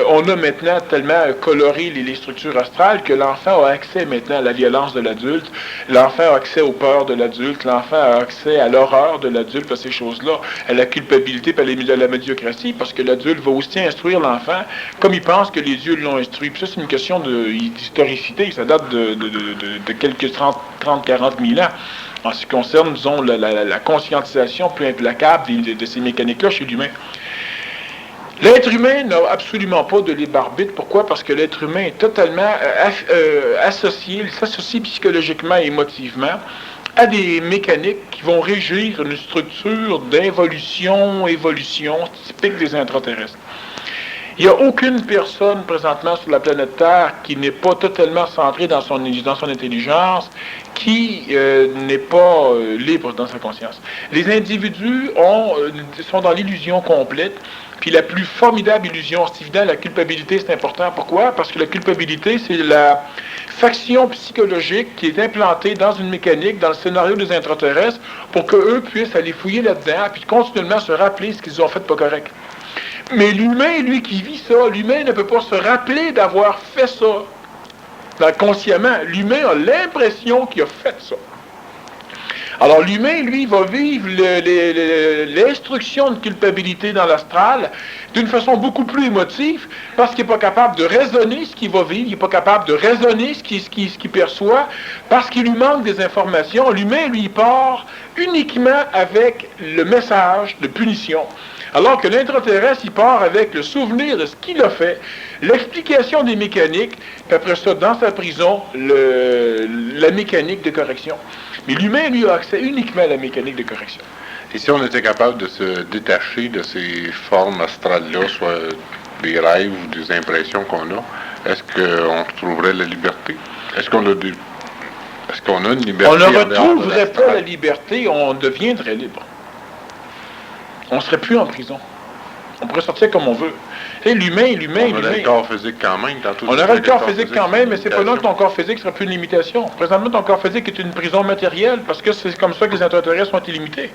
on a maintenant tellement coloré les structures astrales que l'enfant a accès maintenant à la violence de l'adulte, l'enfant a accès aux peurs de l'adulte, l'enfant a accès à l'horreur de l'adulte, à ces choses-là, à la culpabilité, puis à la médiocratie, parce que l'adulte va aussi instruire l'enfant comme il pense que les dieux l'ont instruit. Puis ça, c'est une question d'historicité, ça date de quelques 30, 40 000 ans. En ce qui concerne, disons, la conscientisation peu implacable de ces mécaniques-là chez l'humain. L'être humain n'a absolument pas de libre arbitre. Pourquoi? Parce que l'être humain est totalement associé, il s'associe psychologiquement et émotivement à des mécaniques qui vont régir une structure évolution typique des intraterrestres. Il n'y a aucune personne présentement sur la planète Terre qui n'est pas totalement centrée dans son intelligence, qui n'est pas libre dans sa conscience. Les individus sont dans l'illusion complète. Puis la plus formidable illusion, c'est évident, la culpabilité, c'est important. Pourquoi? Parce que la culpabilité, c'est la faction psychologique qui est implantée dans une mécanique, dans le scénario des intraterrestres, pour qu'eux puissent aller fouiller là-dedans, puis continuellement se rappeler ce qu'ils ont fait de pas correct. Mais l'humain, lui, qui vit ça, l'humain ne peut pas se rappeler d'avoir fait ça. Consciemment, l'humain a l'impression qu'il a fait ça. Alors l'humain, lui, va vivre l'instruction de culpabilité dans l'astral d'une façon beaucoup plus émotive, parce qu'il n'est pas capable de raisonner ce qu'il va vivre, il n'est pas capable de raisonner ce qu'il perçoit, parce qu'il lui manque des informations. L'humain, lui, part uniquement avec le message de punition. Alors que l'intraterrestre, il part avec le souvenir de ce qu'il a fait, l'explication des mécaniques, puis après ça, dans sa prison, la mécanique de correction. Mais l'humain, lui, a accès uniquement à la mécanique de correction. Et si on était capable de se détacher de ces formes astrales-là, soit des rêves ou des impressions qu'on a, est-ce qu'on retrouverait la liberté? Est-ce qu'on a une liberté? On ne retrouverait pas la liberté, on deviendrait libre. On ne serait plus en prison. On pourrait sortir comme on veut. Et l'humain. On aurait le corps physique quand même. On aurait le corps physique quand même, mais c'est pas là que ton corps physique serait plus une limitation. Présentement, ton corps physique est une prison matérielle, parce que c'est comme ça que les intraterrestres sont illimités.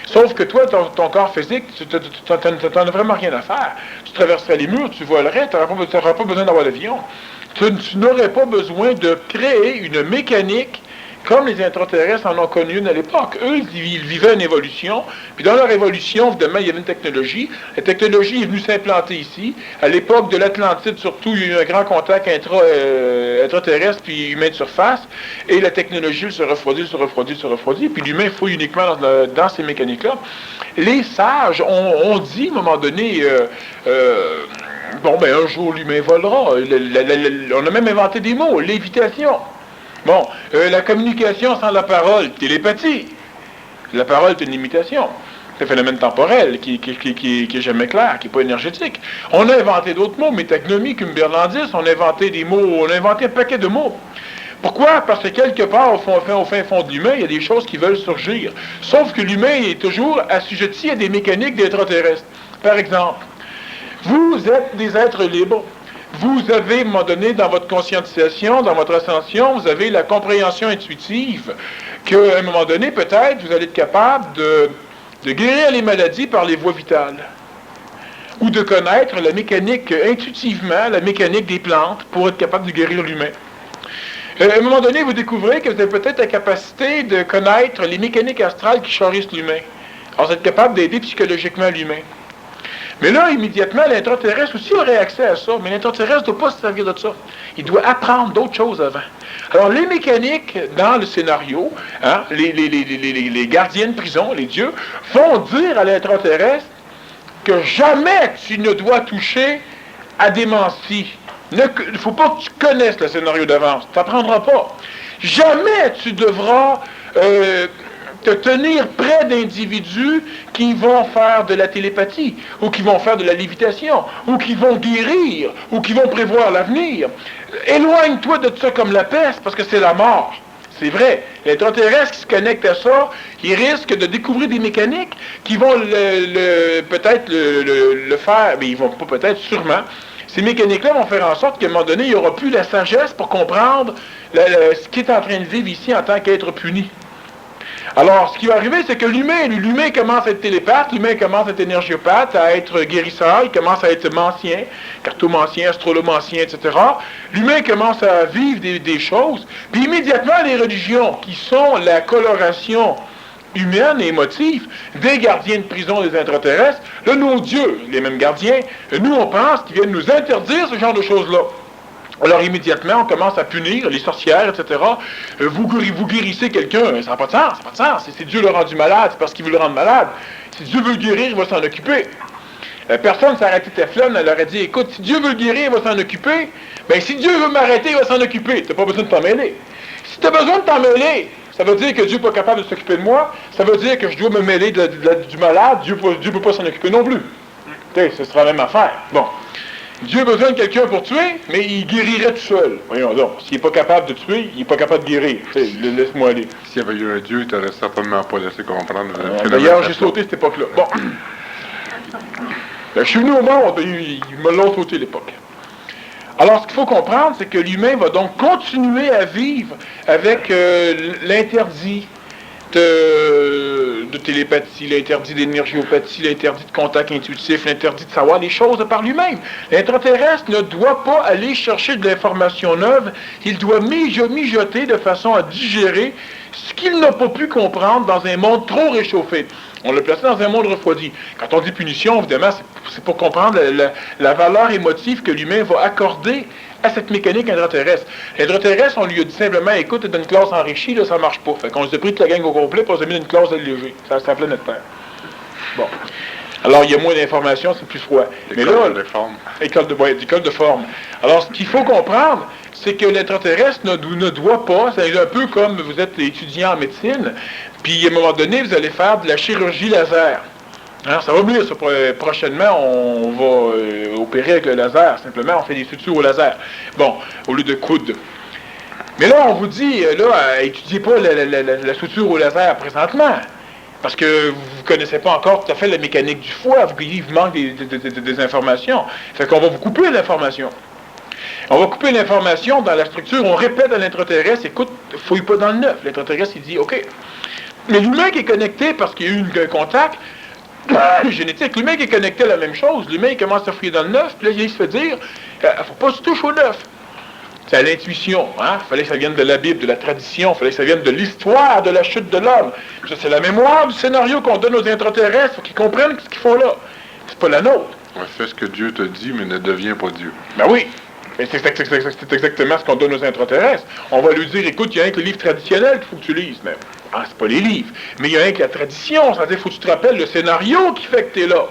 Sauf que toi, ton corps physique, tu n'en as vraiment rien à faire. Tu traverserais les murs, tu volerais, tu n'aurais pas besoin d'avoir d'avion. Tu n'aurais pas besoin de créer une mécanique comme les intraterrestres en ont connu une à l'époque. Eux, ils vivaient une évolution, puis dans leur évolution, évidemment, il y avait une technologie. La technologie est venue s'implanter ici. À l'époque de l'Atlantide, surtout, il y a eu un grand contact intraterrestre puis humain de surface, et la technologie se refroidit, puis l'humain fouille uniquement dans ces mécaniques-là. Les sages ont dit, à un moment donné, un jour, l'humain volera. On a même inventé des mots, lévitation. Bon, la communication sans la parole, télépathie. La parole est une limitation. C'est un phénomène temporel qui est jamais clair, qui n'est pas énergétique. On a inventé d'autres mots, métagnomie, cumberlandis, on a inventé des mots, on a inventé un paquet de mots. Pourquoi? Parce que quelque part, au fin fond de l'humain, il y a des choses qui veulent surgir. Sauf que l'humain est toujours assujetti à des mécaniques d'extraterrestres. Par exemple, vous êtes des êtres libres. Vous avez, à un moment donné, dans votre conscientisation, dans votre ascension, vous avez la compréhension intuitive qu'à un moment donné, peut-être, vous allez être capable de guérir les maladies par les voies vitales. Ou de connaître la mécanique intuitivement, la mécanique des plantes, pour être capable de guérir l'humain. À un moment donné, vous découvrez que vous avez peut-être la capacité de connaître les mécaniques astrales qui charrissent l'humain. Alors, vous êtes capable d'aider psychologiquement l'humain. Mais là, immédiatement, l'intraterrestre aussi aurait accès à ça. Mais l'intraterrestre ne doit pas se servir de ça. Il doit apprendre d'autres choses avant. Alors, les mécaniques dans le scénario, les gardiens de prison, les dieux, vont dire à l'intraterrestre que jamais tu ne dois toucher à démentie. Il ne faut pas que tu connaisses le scénario d'avance. Tu n'apprendras pas. Jamais tu devras te tenir près d'individus qui vont faire de la télépathie, ou qui vont faire de la lévitation, ou qui vont guérir, ou qui vont prévoir l'avenir. Éloigne-toi de ça comme la peste, parce que c'est la mort. C'est vrai. L'extraterrestre qui se connecte à ça, il risque de découvrir des mécaniques qui vont peut-être le faire, mais ils vont pas peut-être, sûrement, Ces mécaniques-là vont faire en sorte qu'à un moment donné, il n'y aura plus la sagesse pour comprendre ce qu'il est en train de vivre ici en tant qu'être puni. Alors, ce qui va arriver, c'est que l'humain commence à être télépathe, l'humain commence à être énergiopathe, à être guérisseur, il commence à être mancien, cartomancien, astrolomancien, etc. L'humain commence à vivre des choses, puis immédiatement, les religions, qui sont la coloration humaine et émotive des gardiens de prison des intraterrestres, là, nos dieux, les mêmes gardiens, nous, on pense qu'ils viennent nous interdire ce genre de choses-là. Alors immédiatement, on commence à punir les sorcières, etc. Vous guérissez quelqu'un, ça n'a pas de sens, ça n'a pas de sens. Si Dieu l'a rendu malade, c'est parce qu'il veut le rendre malade. Si Dieu veut le guérir, il va s'en occuper. Personne s'est arrêté Teflon, elle aurait dit, écoute, si Dieu veut le guérir, il va s'en occuper. Ben si Dieu veut m'arrêter, il va s'en occuper. Tu n'as pas besoin de t'en mêler. Si tu as besoin de t'en mêler, ça veut dire que Dieu n'est pas capable de s'occuper de moi. Ça veut dire que je dois me mêler du malade. Dieu ne peut pas s'en occuper non plus. Ce sera la même affaire. Bon. Dieu a besoin de quelqu'un pour tuer, mais il guérirait tout seul. Voyons donc, s'il n'est pas capable de tuer, il n'est pas capable de guérir. Laisse-moi aller. S'il y avait eu un Dieu, tu n'aurais certainement pas laissé comprendre. D'ailleurs, j'ai sauté cette époque-là. Bon. Je suis venu au monde, ils me l'ont sauté l'époque. Alors, ce qu'il faut comprendre, c'est que l'humain va donc continuer à vivre avec l'interdit de télépathie, l'interdit d'énergiopathie, l'interdit de contact intuitif, l'interdit de savoir les choses par lui-même. L'intraterrestre ne doit pas aller chercher de l'information neuve, il doit mijoter de façon à digérer ce qu'il n'a pas pu comprendre dans un monde trop réchauffé. On l'a placé dans un monde refroidi. Quand on dit punition, évidemment, c'est pour comprendre la valeur émotive que l'humain va accorder à cette mécanique intraterrestre. L'intraterrestre, on lui a dit simplement, écoute, t'as une classe enrichie, là, ça marche pas. Fait qu'on s'est pris toute la gang au complet, puis on s'est mis dans une classe allégée. Ça s'appelait notre Terre. Bon. Alors, il y a moins d'informations, c'est plus froid. Mais là, école de forme. Alors, ce qu'il faut comprendre, c'est que l'extraterrestre ne doit pas, c'est un peu comme vous êtes étudiant en médecine, puis à un moment donné, vous allez faire de la chirurgie laser. Hein, ça va venir, ça, prochainement, on va opérer avec le laser. Simplement, on fait des sutures au laser. Bon, au lieu de coude. Mais là, on vous dit, étudiez pas la suture au laser présentement. Parce que vous ne connaissez pas encore tout à fait la mécanique du foie. Il vous manque des informations. Fait qu'on va vous couper l'information. On va couper l'information dans la structure. On répète à l'intraterrestre, écoute, fouille pas dans le neuf. L'intraterrestre, il dit, OK. Mais l'humain qui est connecté parce qu'il y a eu un contact génétique, l'humain qui est connecté à la même chose, l'humain il commence à fouiller dans le neuf, puis là il se fait dire, faut pas se toucher au neuf. C'est à l'intuition, hein? Il fallait que ça vienne de la Bible, de la tradition, il fallait que ça vienne de l'histoire de la chute de l'homme. Ça, c'est la mémoire du scénario qu'on donne aux intraterrestres, faut qu'ils comprennent ce qu'ils font là. C'est pas la nôtre. Ouais, fais ce que Dieu te dit, mais ne deviens pas Dieu. Ben oui. Et c'est exactement ce qu'on donne aux intraterrestres. On va lui dire, écoute, il y a un que le livre traditionnel qu'il faut que tu lises, même. Ah, c'est pas les livres. Mais il y a un que la tradition, c'est-à-dire, il faut que tu te rappelles le scénario qui fait que tu es là.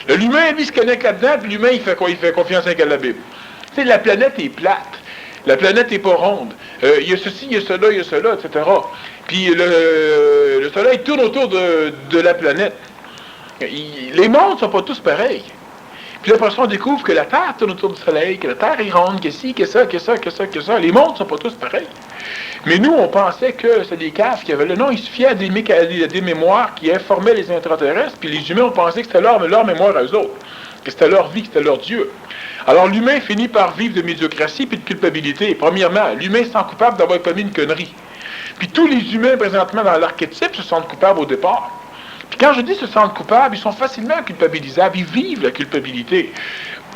L'humain, lui, se connecte là-dedans, puis l'humain, il fait quoi? Il fait confiance à la Bible. Tu sais, la planète est plate. La planète n'est pas ronde. Il y a ceci, il y a cela, etc. Puis le Soleil tourne autour de la planète. Les mondes ne sont pas tous pareils. Puis après ça, on découvre que la Terre tourne autour du Soleil, que la Terre est ronde, que ci, que ça, que ça, que ça, que ça. Les mondes ne sont pas tous pareils. Mais nous, on pensait que c'était des caves qui avaient le nom. Il suffisait à des mémoires qui informaient les intraterrestres, puis les humains, on pensait que c'était leur mémoire à eux autres, que c'était leur vie, que c'était leur Dieu. Alors l'humain finit par vivre de médiocratie puis de culpabilité. Premièrement, l'humain se sent coupable d'avoir commis une connerie. Puis tous les humains présentement dans l'archétype se sentent coupables au départ. Puis quand je dis se sentent coupables, ils sont facilement culpabilisables, ils vivent la culpabilité.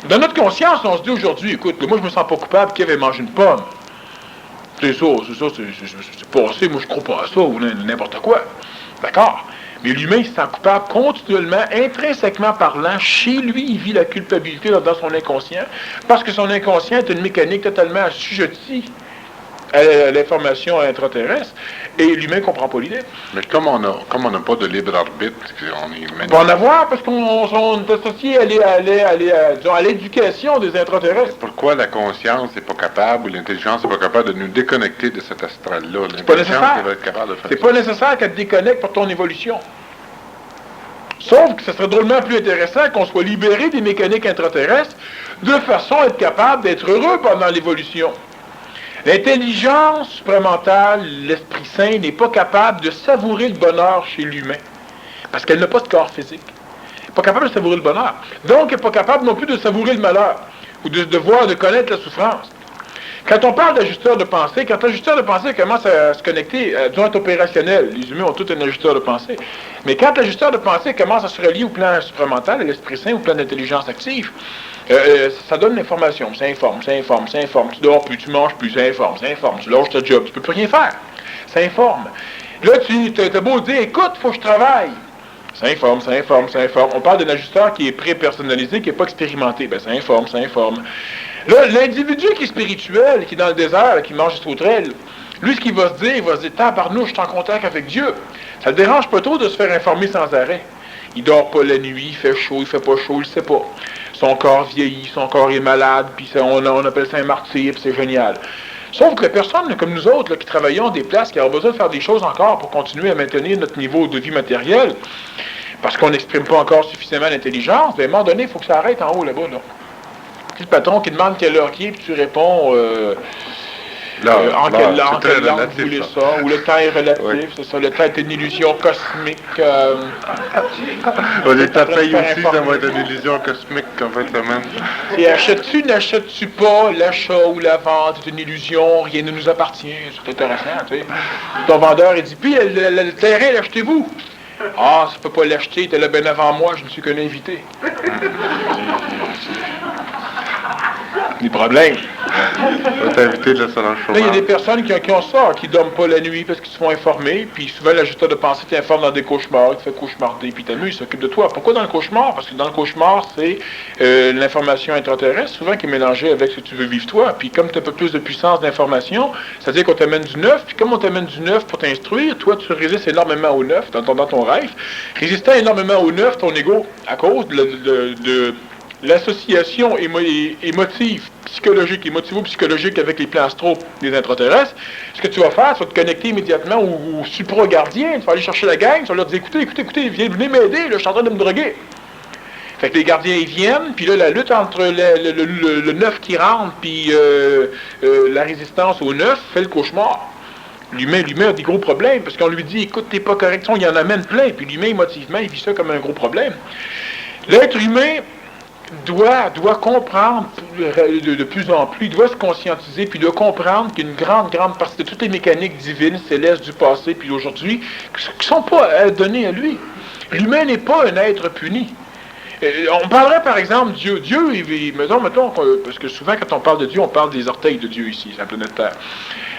Dans notre conscience, on se dit aujourd'hui, écoute, moi je me sens pas coupable qu'il avait mangé une pomme. C'est passé, moi je crois pas à ça, ou n'importe quoi. D'accord? Mais l'humain se sent coupable continuellement, intrinsèquement parlant. Chez lui, il vit la culpabilité dans son inconscient, parce que son inconscient est une mécanique totalement assujettie à l'information intraterrestre, et l'humain ne comprend pas l'idée. Mais comme on n'a pas de libre arbitre, on est on va en avoir parce qu'on est associé à l'éducation des intraterrestres. Pourquoi la conscience n'est pas capable, ou l'intelligence n'est pas capable de nous déconnecter de cet astral-là? C'est pas nécessaire. C'est pas nécessaire qu'elle te déconnecte pour ton évolution. Sauf que ce serait drôlement plus intéressant qu'on soit libéré des mécaniques intraterrestres de façon à être capable d'être heureux pendant l'évolution. L'intelligence supramentale, l'Esprit Saint, n'est pas capable de savourer le bonheur chez l'humain. Parce qu'elle n'a pas de corps physique. Elle n'est pas capable de savourer le bonheur. Donc, elle n'est pas capable non plus de savourer le malheur. ou du devoir de connaître la souffrance. Quand on parle d'ajusteur de pensée, quand l'ajusteur de pensée commence à se connecter, disons être opérationnel, les humains ont tout un ajusteur de pensée, mais quand l'ajusteur de pensée commence à se relier au plan supramental, à l'Esprit Saint, au plan d'intelligence active, ça donne l'information, ça informe. Tu dors plus, tu manges plus, ça informe. Tu lâches ta job, tu peux plus rien faire. Ça informe. Là, tu as beau dire, écoute, faut que je travaille. Ça informe. On parle d'un ajusteur qui est pré-personnalisé, qui n'est pas expérimenté. Ben, ça informe. Là, l'individu qui est spirituel, qui est dans le désert, qui mange des sauterelles, lui, ce qu'il va se dire, tabarnouche, je suis en contact avec Dieu. Ça ne le dérange pas trop de se faire informer sans arrêt. Il dort pas la nuit, il fait chaud, il fait pas chaud, il sait pas. Son corps vieillit, son corps est malade, puis on appelle ça un martyr, puis c'est génial. Sauf que les personnes comme nous autres, là, qui travaillons des places, qui ont besoin de faire des choses encore pour continuer à maintenir notre niveau de vie matérielle, parce qu'on n'exprime pas encore suffisamment l'intelligence, ben, à un moment donné, il faut que ça arrête en haut là-bas. Là. C'est le patron qui demande quelle heure qui est, puis tu réponds en quelle langue vous voulez ça, ou le temps est relatif, oui. C'est ça, le temps est une illusion cosmique. Les temps payent aussi, ça va être une illusion cosmique en fin de semaine. Et achètes-tu, n'achètes-tu pas, l'achat ou la vente est une illusion, rien ne nous appartient, c'est intéressant, tu sais. Ton vendeur, il dit, puis le terrain, l'achetez-vous. Ah, ça peut pas l'acheter, t'es là bien avant moi, je ne suis qu'un invité. Des problèmes. T'inviter de la Là, il y a des personnes qui ont ça, qui dorment pas la nuit parce qu'ils se font informer, puis souvent l'ajusteur de pensée t'informe dans des cauchemars, il te fait cauchemarder, puis t'amuses, il s'occupe de toi. Pourquoi dans le cauchemar? Parce que dans le cauchemar, c'est l'information intraterrestre, souvent qui est mélangée avec ce que tu veux vivre toi, puis comme tu as un peu plus de puissance d'information, c'est-à-dire qu'on t'amène du neuf, puis comme on t'amène du neuf pour t'instruire, toi tu résistes énormément au neuf dans ton rêve, résistant énormément au neuf, ton ego, à cause de l'association émotive, psychologique, émotivo-psychologique avec les plans astraux des intraterrestres, ce que tu vas faire, tu vas te connecter immédiatement au supra-gardien, tu vas aller chercher la gang, tu vas leur dire, écoutez, venez m'aider, là, je suis en train de me droguer. Fait que les gardiens, ils viennent, puis là, la lutte entre le neuf qui rentre, puis la résistance au neuf fait le cauchemar. L'humain a des gros problèmes, parce qu'on lui dit, écoute, t'es pas correct, il y en amène plein, puis l'humain, émotivement, il vit ça comme un gros problème. L'être humain doit comprendre de plus en plus, il doit se conscientiser, puis doit comprendre qu'une grande partie de toutes les mécaniques divines, célestes du passé, puis d'aujourd'hui, qui ne sont pas données à lui. L'humain n'est pas un être puni. On parlerait par exemple Dieu. Dieu, mettons, parce que souvent quand on parle de Dieu, on parle des orteils de Dieu ici, sur la planète Terre.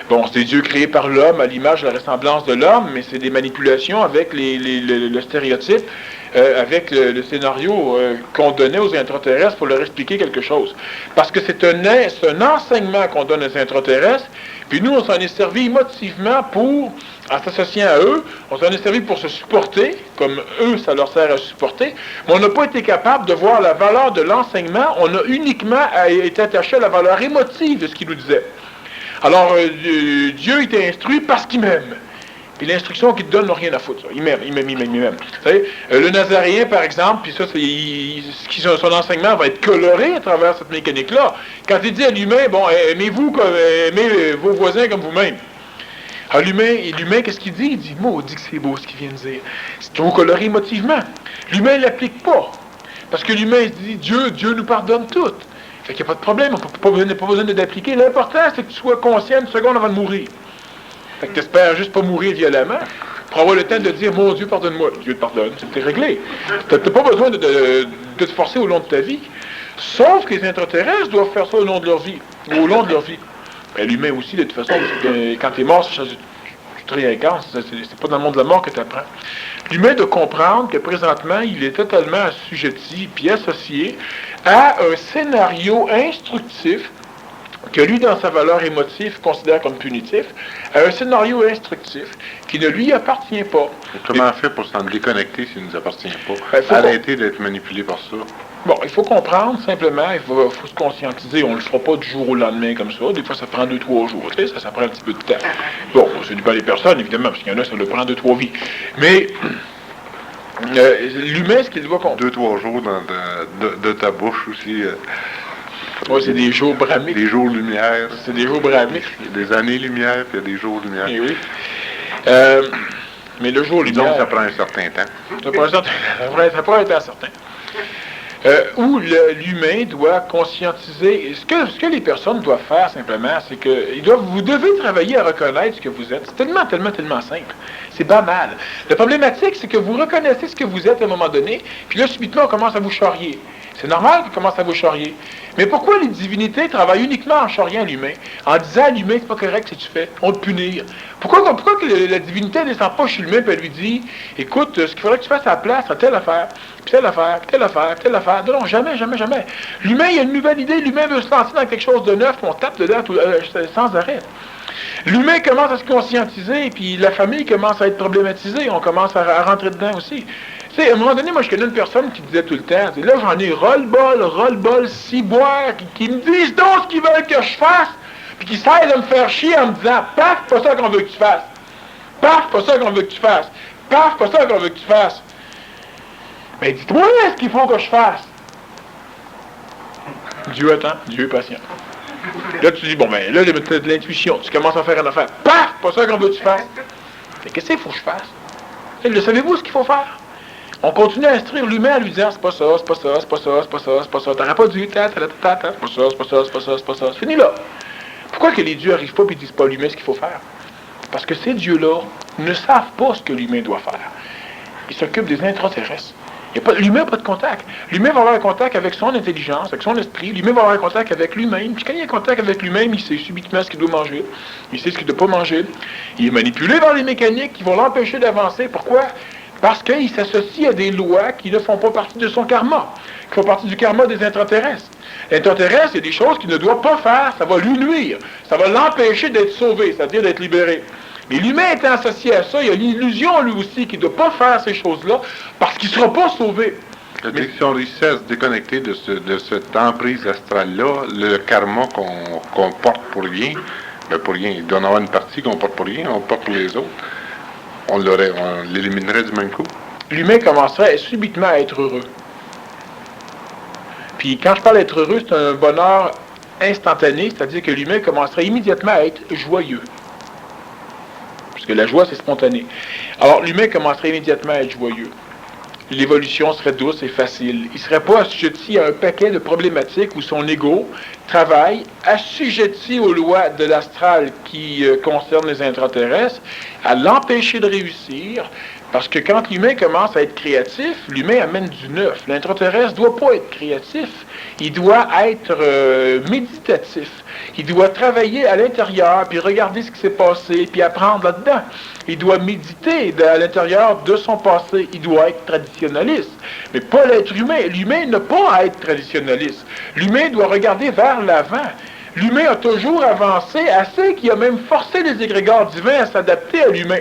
Bon, c'est des dieux créés par l'homme, à l'image, la ressemblance de l'homme, mais c'est des manipulations avec le stéréotype, avec le scénario qu'on donnait aux intraterrestres pour leur expliquer quelque chose. Parce que c'est un enseignement qu'on donne aux intraterrestres, puis nous, on s'en est servi émotivement pour, en s'associant à eux, on s'en est servi pour se supporter, comme eux, ça leur sert à supporter, mais on n'a pas été capable de voir la valeur de l'enseignement, on a uniquement été attaché à la valeur émotive de ce qu'il nous disait. Alors, Dieu était instruit parce qu'il m'aime. Puis l'instruction qu'il te donne n'a rien à foutre. Ça. Il m'aime. Vous savez, le Nazaréen, par exemple, puis ça, son enseignement va être coloré à travers cette mécanique-là. Quand il dit à l'humain, bon, aimez vos voisins comme vous-même. Alors l'humain, qu'est-ce qu'il dit? Il dit, maudit que c'est beau ce qu'il vient de dire. C'est trop coloré émotivement. L'humain ne l'applique pas. Parce que l'humain dit, Dieu nous pardonne tout. Fait qu'il n'y a pas de problème, on n'a pas besoin de l'appliquer. L'important, c'est que tu sois conscient une seconde avant de mourir. Fait que tu espères juste pas mourir violemment pour avoir le temps de dire, mon Dieu, pardonne-moi. Dieu te pardonne, c'est réglé. Tu n'as pas besoin de te forcer au long de ta vie. Sauf que les intraterrestres doivent faire ça au long de leur vie. Ben, l'humain aussi, de toute façon, quand tu es mort, tu te réincarnes, c'est pas dans le monde de la mort que tu apprends. L'humain doit comprendre que présentement, il est totalement assujetti puis associé à un scénario instructif que lui, dans sa valeur émotive, considère comme punitif, à un scénario instructif qui ne lui appartient pas. Comment faire pour s'en déconnecter s'il ne nous appartient pas? Arrêter d'être manipulé par ça. Bon, il faut comprendre, simplement, il faut se conscientiser. On ne le fera pas du jour au lendemain comme ça. Des fois, ça prend 2-3 jours. Tu sais, ça prend un petit peu de temps. Bon, ça dépend des personnes, évidemment, parce qu'il y en a, ça le prend 2-3 vies. Mais l'humain, ce qu'il doit comprendre... 2-3 jours de ta bouche aussi... Oui, c'est des jours brahmiques. Des jours-lumière. C'est des jours brahmiques. Il y a des années-lumière, puis il y a des jours-lumière. Eh oui. Mais le jour-lumière... Donc, ça prend un certain temps. Ça prend un temps certain. où l'humain doit conscientiser. Ce que les personnes doivent faire simplement, c'est que vous devez travailler à reconnaître ce que vous êtes. C'est tellement, tellement, tellement simple. C'est banal. La problématique, c'est que vous reconnaissez ce que vous êtes à un moment donné, puis là, subitement, on commence à vous charrier. C'est normal qu'on commence à vous charrier. Mais pourquoi les divinités travaillent uniquement en charriant l'humain, en disant à l'humain, c'est pas correct ce que tu fais, on te punir? Pourquoi que la divinité ne descend pas chez l'humain et elle lui dit, écoute, ce qu'il faudrait que tu fasses à la place, c'est telle affaire, puis telle affaire, puis telle affaire, puis telle affaire. Non, jamais, jamais, jamais. L'humain, il a une nouvelle idée, l'humain veut se lancer dans quelque chose de neuf, on tape dedans sans arrêt. L'humain commence à se conscientiser, puis la famille commence à être problématisée, on commence à rentrer dedans aussi. Tu sais, à un moment donné, moi, je connais une personne qui disait tout le temps, là, j'en ai ras-le-bol, ciboire, qui me disent donc ce qu'ils veulent que je fasse, puis qui essayent de me faire chier en me disant, paf, pas ça qu'on veut que tu fasses. Paf, pas ça qu'on veut que tu fasses. Paf, pas ça qu'on veut que tu fasses. Mais dites-moi ce qu'il faut que je fasse. Dieu attend, Dieu est patient. Là, tu dis, bon, ben, là, tu as de l'intuition, tu commences à faire une affaire. Paf, pas ça qu'on veut que tu fasses. Mais qu'est-ce qu'il faut que je fasse? Le savez-vous ce qu'il faut faire? On continue à instruire l'humain en lui disant, c'est pas ça, c'est pas ça, c'est pas ça, c'est pas ça, c'est pas ça, t'aurais pas dû, c'est pas ça, c'est pas ça, c'est pas ça, c'est pas ça, c'est fini là. Pourquoi que les dieux n'arrivent pas et disent pas à l'humain ce qu'il faut faire? Parce que ces dieux-là ne savent pas ce que l'humain doit faire. Ils s'occupent des intraterrestres. L'humain n'a pas de contact. L'humain va avoir un contact avec son intelligence, avec son esprit. L'humain va avoir un contact avec lui-même. Puis quand il y a un contact avec lui-même, il sait subitement ce qu'il doit manger. Il sait ce qu'il ne doit pas manger. Il est manipulé par les mécaniques qui vont l'empêcher d'avancer. Pourquoi? Parce qu'il s'associe à des lois qui ne font pas partie de son karma, qui font partie du karma des intraterrestres. L'intraterrestre, il y a des choses qu'il ne doit pas faire, ça va lui nuire. Ça va l'empêcher d'être sauvé, c'est-à-dire d'être libéré. Mais l'humain étant associé à ça, il y a l'illusion, lui aussi, qu'il ne doit pas faire ces choses-là parce qu'il ne sera pas sauvé. Mais si on réussit à se déconnecter de cette emprise astrale-là, le karma qu'on porte pour rien, pour rien, il doit en avoir une partie qu'on porte pour rien, on porte pour les autres, on l'éliminerait du même coup. L'humain commencerait subitement à être heureux. Puis quand je parle d'être heureux, c'est un bonheur instantané, c'est-à-dire que l'humain commencerait immédiatement à être joyeux. Puisque la joie, c'est spontané. Alors, l'humain commencerait immédiatement à être joyeux. L'évolution serait douce et facile. Il ne serait pas assujetti à un paquet de problématiques où son ego travaille, assujetti aux lois de l'astral qui concernent les intraterrestres, à l'empêcher de réussir, parce que quand l'humain commence à être créatif, l'humain amène du neuf. L'intraterrestre ne doit pas être créatif, il doit être méditatif. Il doit travailler à l'intérieur, puis regarder ce qui s'est passé, puis apprendre là-dedans. Il doit méditer à l'intérieur de son passé. Il doit être traditionnaliste. Mais pas l'être humain. L'humain n'a pas à être traditionnaliste. L'humain doit regarder vers l'avant. L'humain a toujours avancé assez qu'il a même forcé les égrégores divins à s'adapter à l'humain.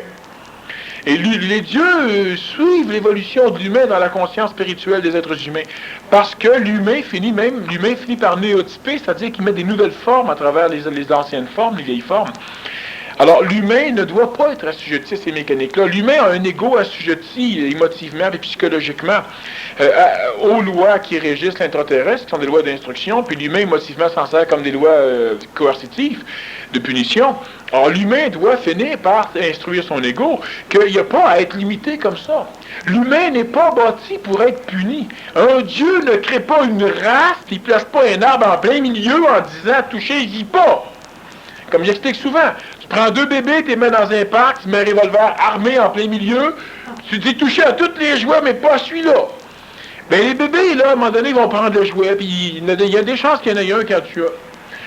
Et les dieux suivent l'évolution de l'humain dans la conscience spirituelle des êtres humains. Parce que l'humain finit par néotyper, c'est-à-dire qu'il met des nouvelles formes à travers les anciennes formes, les vieilles formes. Alors, l'humain ne doit pas être assujetti à ces mécaniques-là. L'humain a un ego assujetti émotivement et psychologiquement aux lois qui régissent l'intraterrestre, qui sont des lois d'instruction, puis l'humain émotivement s'en sert comme des lois coercitives, de punition. Alors, l'humain doit finir par instruire son ego qu'il n'y a pas à être limité comme ça. L'humain n'est pas bâti pour être puni. Un Dieu ne crée pas une race, puis il ne place pas un arbre en plein milieu en disant « touchez-y pas ». Comme j'explique souvent, tu prends deux bébés, tu les mets dans un parc, tu mets un revolver armé en plein milieu, tu dis toucher à tous les jouets, mais pas à celui-là. Ben les bébés, là, à un moment donné, ils vont prendre le jouet, puis il y a des chances qu'il y en ait un quand tu as.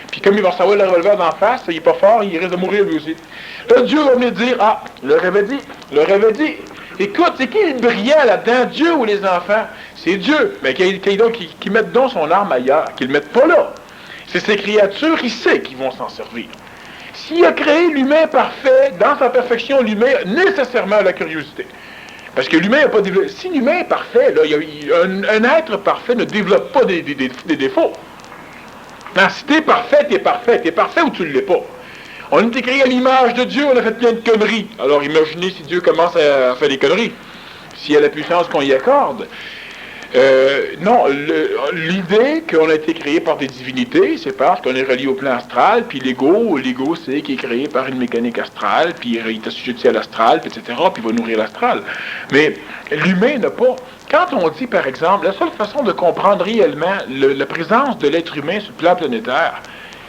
Puis comme il va recevoir le revolver d'en face, il est pas fort, il risque de mourir lui aussi. Là, Dieu va venir dire, ah, le rêve dit. Écoute, c'est qui le brillant là-dedans, Dieu ou les enfants? C'est Dieu. Mais qu'il mette donc son arme ailleurs, qu'il ne le mette pas là. C'est ces créatures, il sait qu'ils vont s'en servir. S'il a créé l'humain parfait, dans sa perfection, l'humain a nécessairement la curiosité. Parce que l'humain n'a pas développé. Si l'humain est parfait, là, un être parfait ne développe pas des défauts. Non, si t'es parfait, t'es parfait. T'es parfait ou tu ne l'es pas. On a été créé à l'image de Dieu, on a fait plein de conneries. Alors imaginez si Dieu commence à faire des conneries. S'il y a la puissance qu'on y accorde. Non, l'idée qu'on a été créé par des divinités, c'est parce qu'on est relié au plan astral, puis l'ego, c'est qu'il est créé par une mécanique astrale, puis il est assujetti à l'astral, etc., puis il va nourrir l'astral. Mais l'humain n'a pas. Quand on dit, par exemple, la seule façon de comprendre réellement la présence de l'être humain sur le plan planétaire,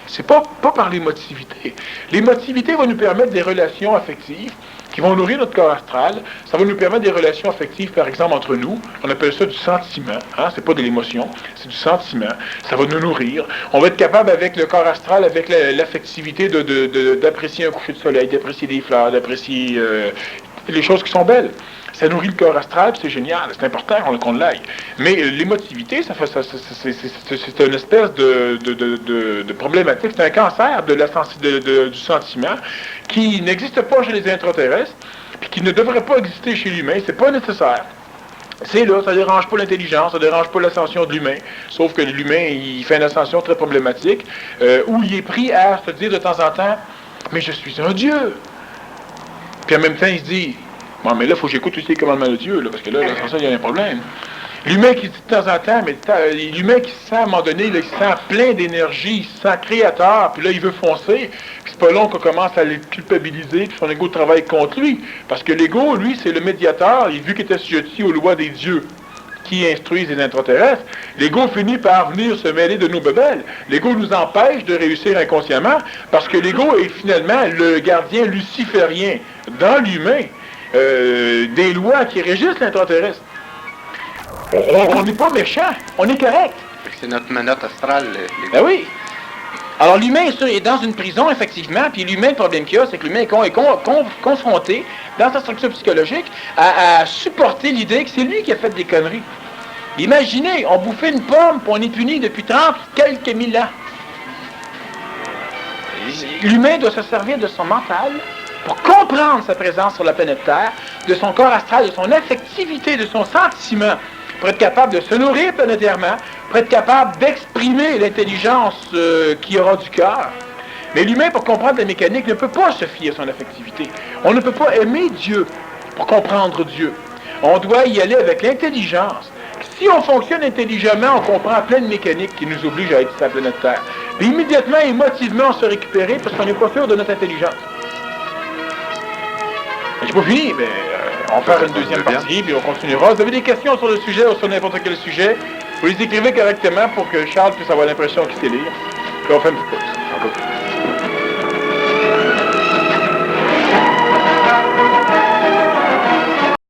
c'est pas par l'émotivité. L'émotivité va nous permettre des relations affectives qui vont nourrir notre corps astral. Ça va nous permettre des relations affectives, par exemple, entre nous. On appelle ça du sentiment. Hein? C'est pas de l'émotion, c'est du sentiment. Ça va nous nourrir. On va être capable, avec le corps astral, avec l'affectivité, d'apprécier un coucher de soleil, d'apprécier des fleurs, d'apprécier les choses qui sont belles. Ça nourrit le corps astral, c'est génial, c'est important qu'on l'aille. Mais l'émotivité, c'est une espèce de problématique, c'est un cancer du sentiment qui n'existe pas chez les intraterrestres, puis qui ne devrait pas exister chez l'humain, c'est pas nécessaire. C'est là, ça dérange pas l'intelligence, ça dérange pas l'ascension de l'humain, sauf que l'humain, il fait une ascension très problématique, où il est pris à se dire de temps en temps, mais je suis un Dieu. Puis en même temps, il se dit, bon, mais là, il faut que j'écoute aussi les commandements de Dieu, là, parce que là, sans ça, il y a un problème. L'humain qui dit de temps en temps, mais l'humain qui se sent à un moment donné, là, il se sent plein d'énergie, il se sent créateur, puis là, il veut foncer, puis c'est pas long qu'on commence à le culpabiliser, puis son ego travaille contre lui. Parce que l'ego, lui, c'est le médiateur, et vu qu'il était sujetti aux lois des dieux qui instruisent les intraterrestres, l'ego finit par venir se mêler de nos bebelles. L'ego nous empêche de réussir inconsciemment, parce que l'ego est finalement le gardien luciférien dans l'humain des lois qui régissent l'intraterrestre. On n'est pas méchant, on est correct. C'est notre manotte astrale, l'ego. Ben oui. Alors l'humain est dans une prison, effectivement, puis l'humain, le problème qu'il y a, c'est que l'humain est confronté, dans sa structure psychologique, à supporter l'idée que c'est lui qui a fait des conneries. Imaginez, on bouffait une pomme, puis on est puni depuis 30 quelques mille ans. L'humain doit se servir de son mental pour comprendre sa présence sur la planète Terre, de son corps astral, de son affectivité, de son sentiment, pour être capable de se nourrir planétairement, pour être capable d'exprimer l'intelligence qui aura du cœur. Mais l'humain, pour comprendre la mécanique, ne peut pas se fier à son affectivité. On ne peut pas aimer Dieu pour comprendre Dieu. On doit y aller avec l'intelligence. Si on fonctionne intelligemment, on comprend plein de mécaniques qui nous obligent à être sur la planète Terre. Puis immédiatement, émotivement, on se récupérer parce qu'on n'est pas sûr de notre intelligence. J'ai pas fini, mais on va faire une deuxième partie, puis on continuera. Vous avez des questions sur le sujet ou sur n'importe quel sujet, vous les écrivez correctement pour que Charles puisse avoir l'impression qu'il sait lire. Puis on fait une petite pause.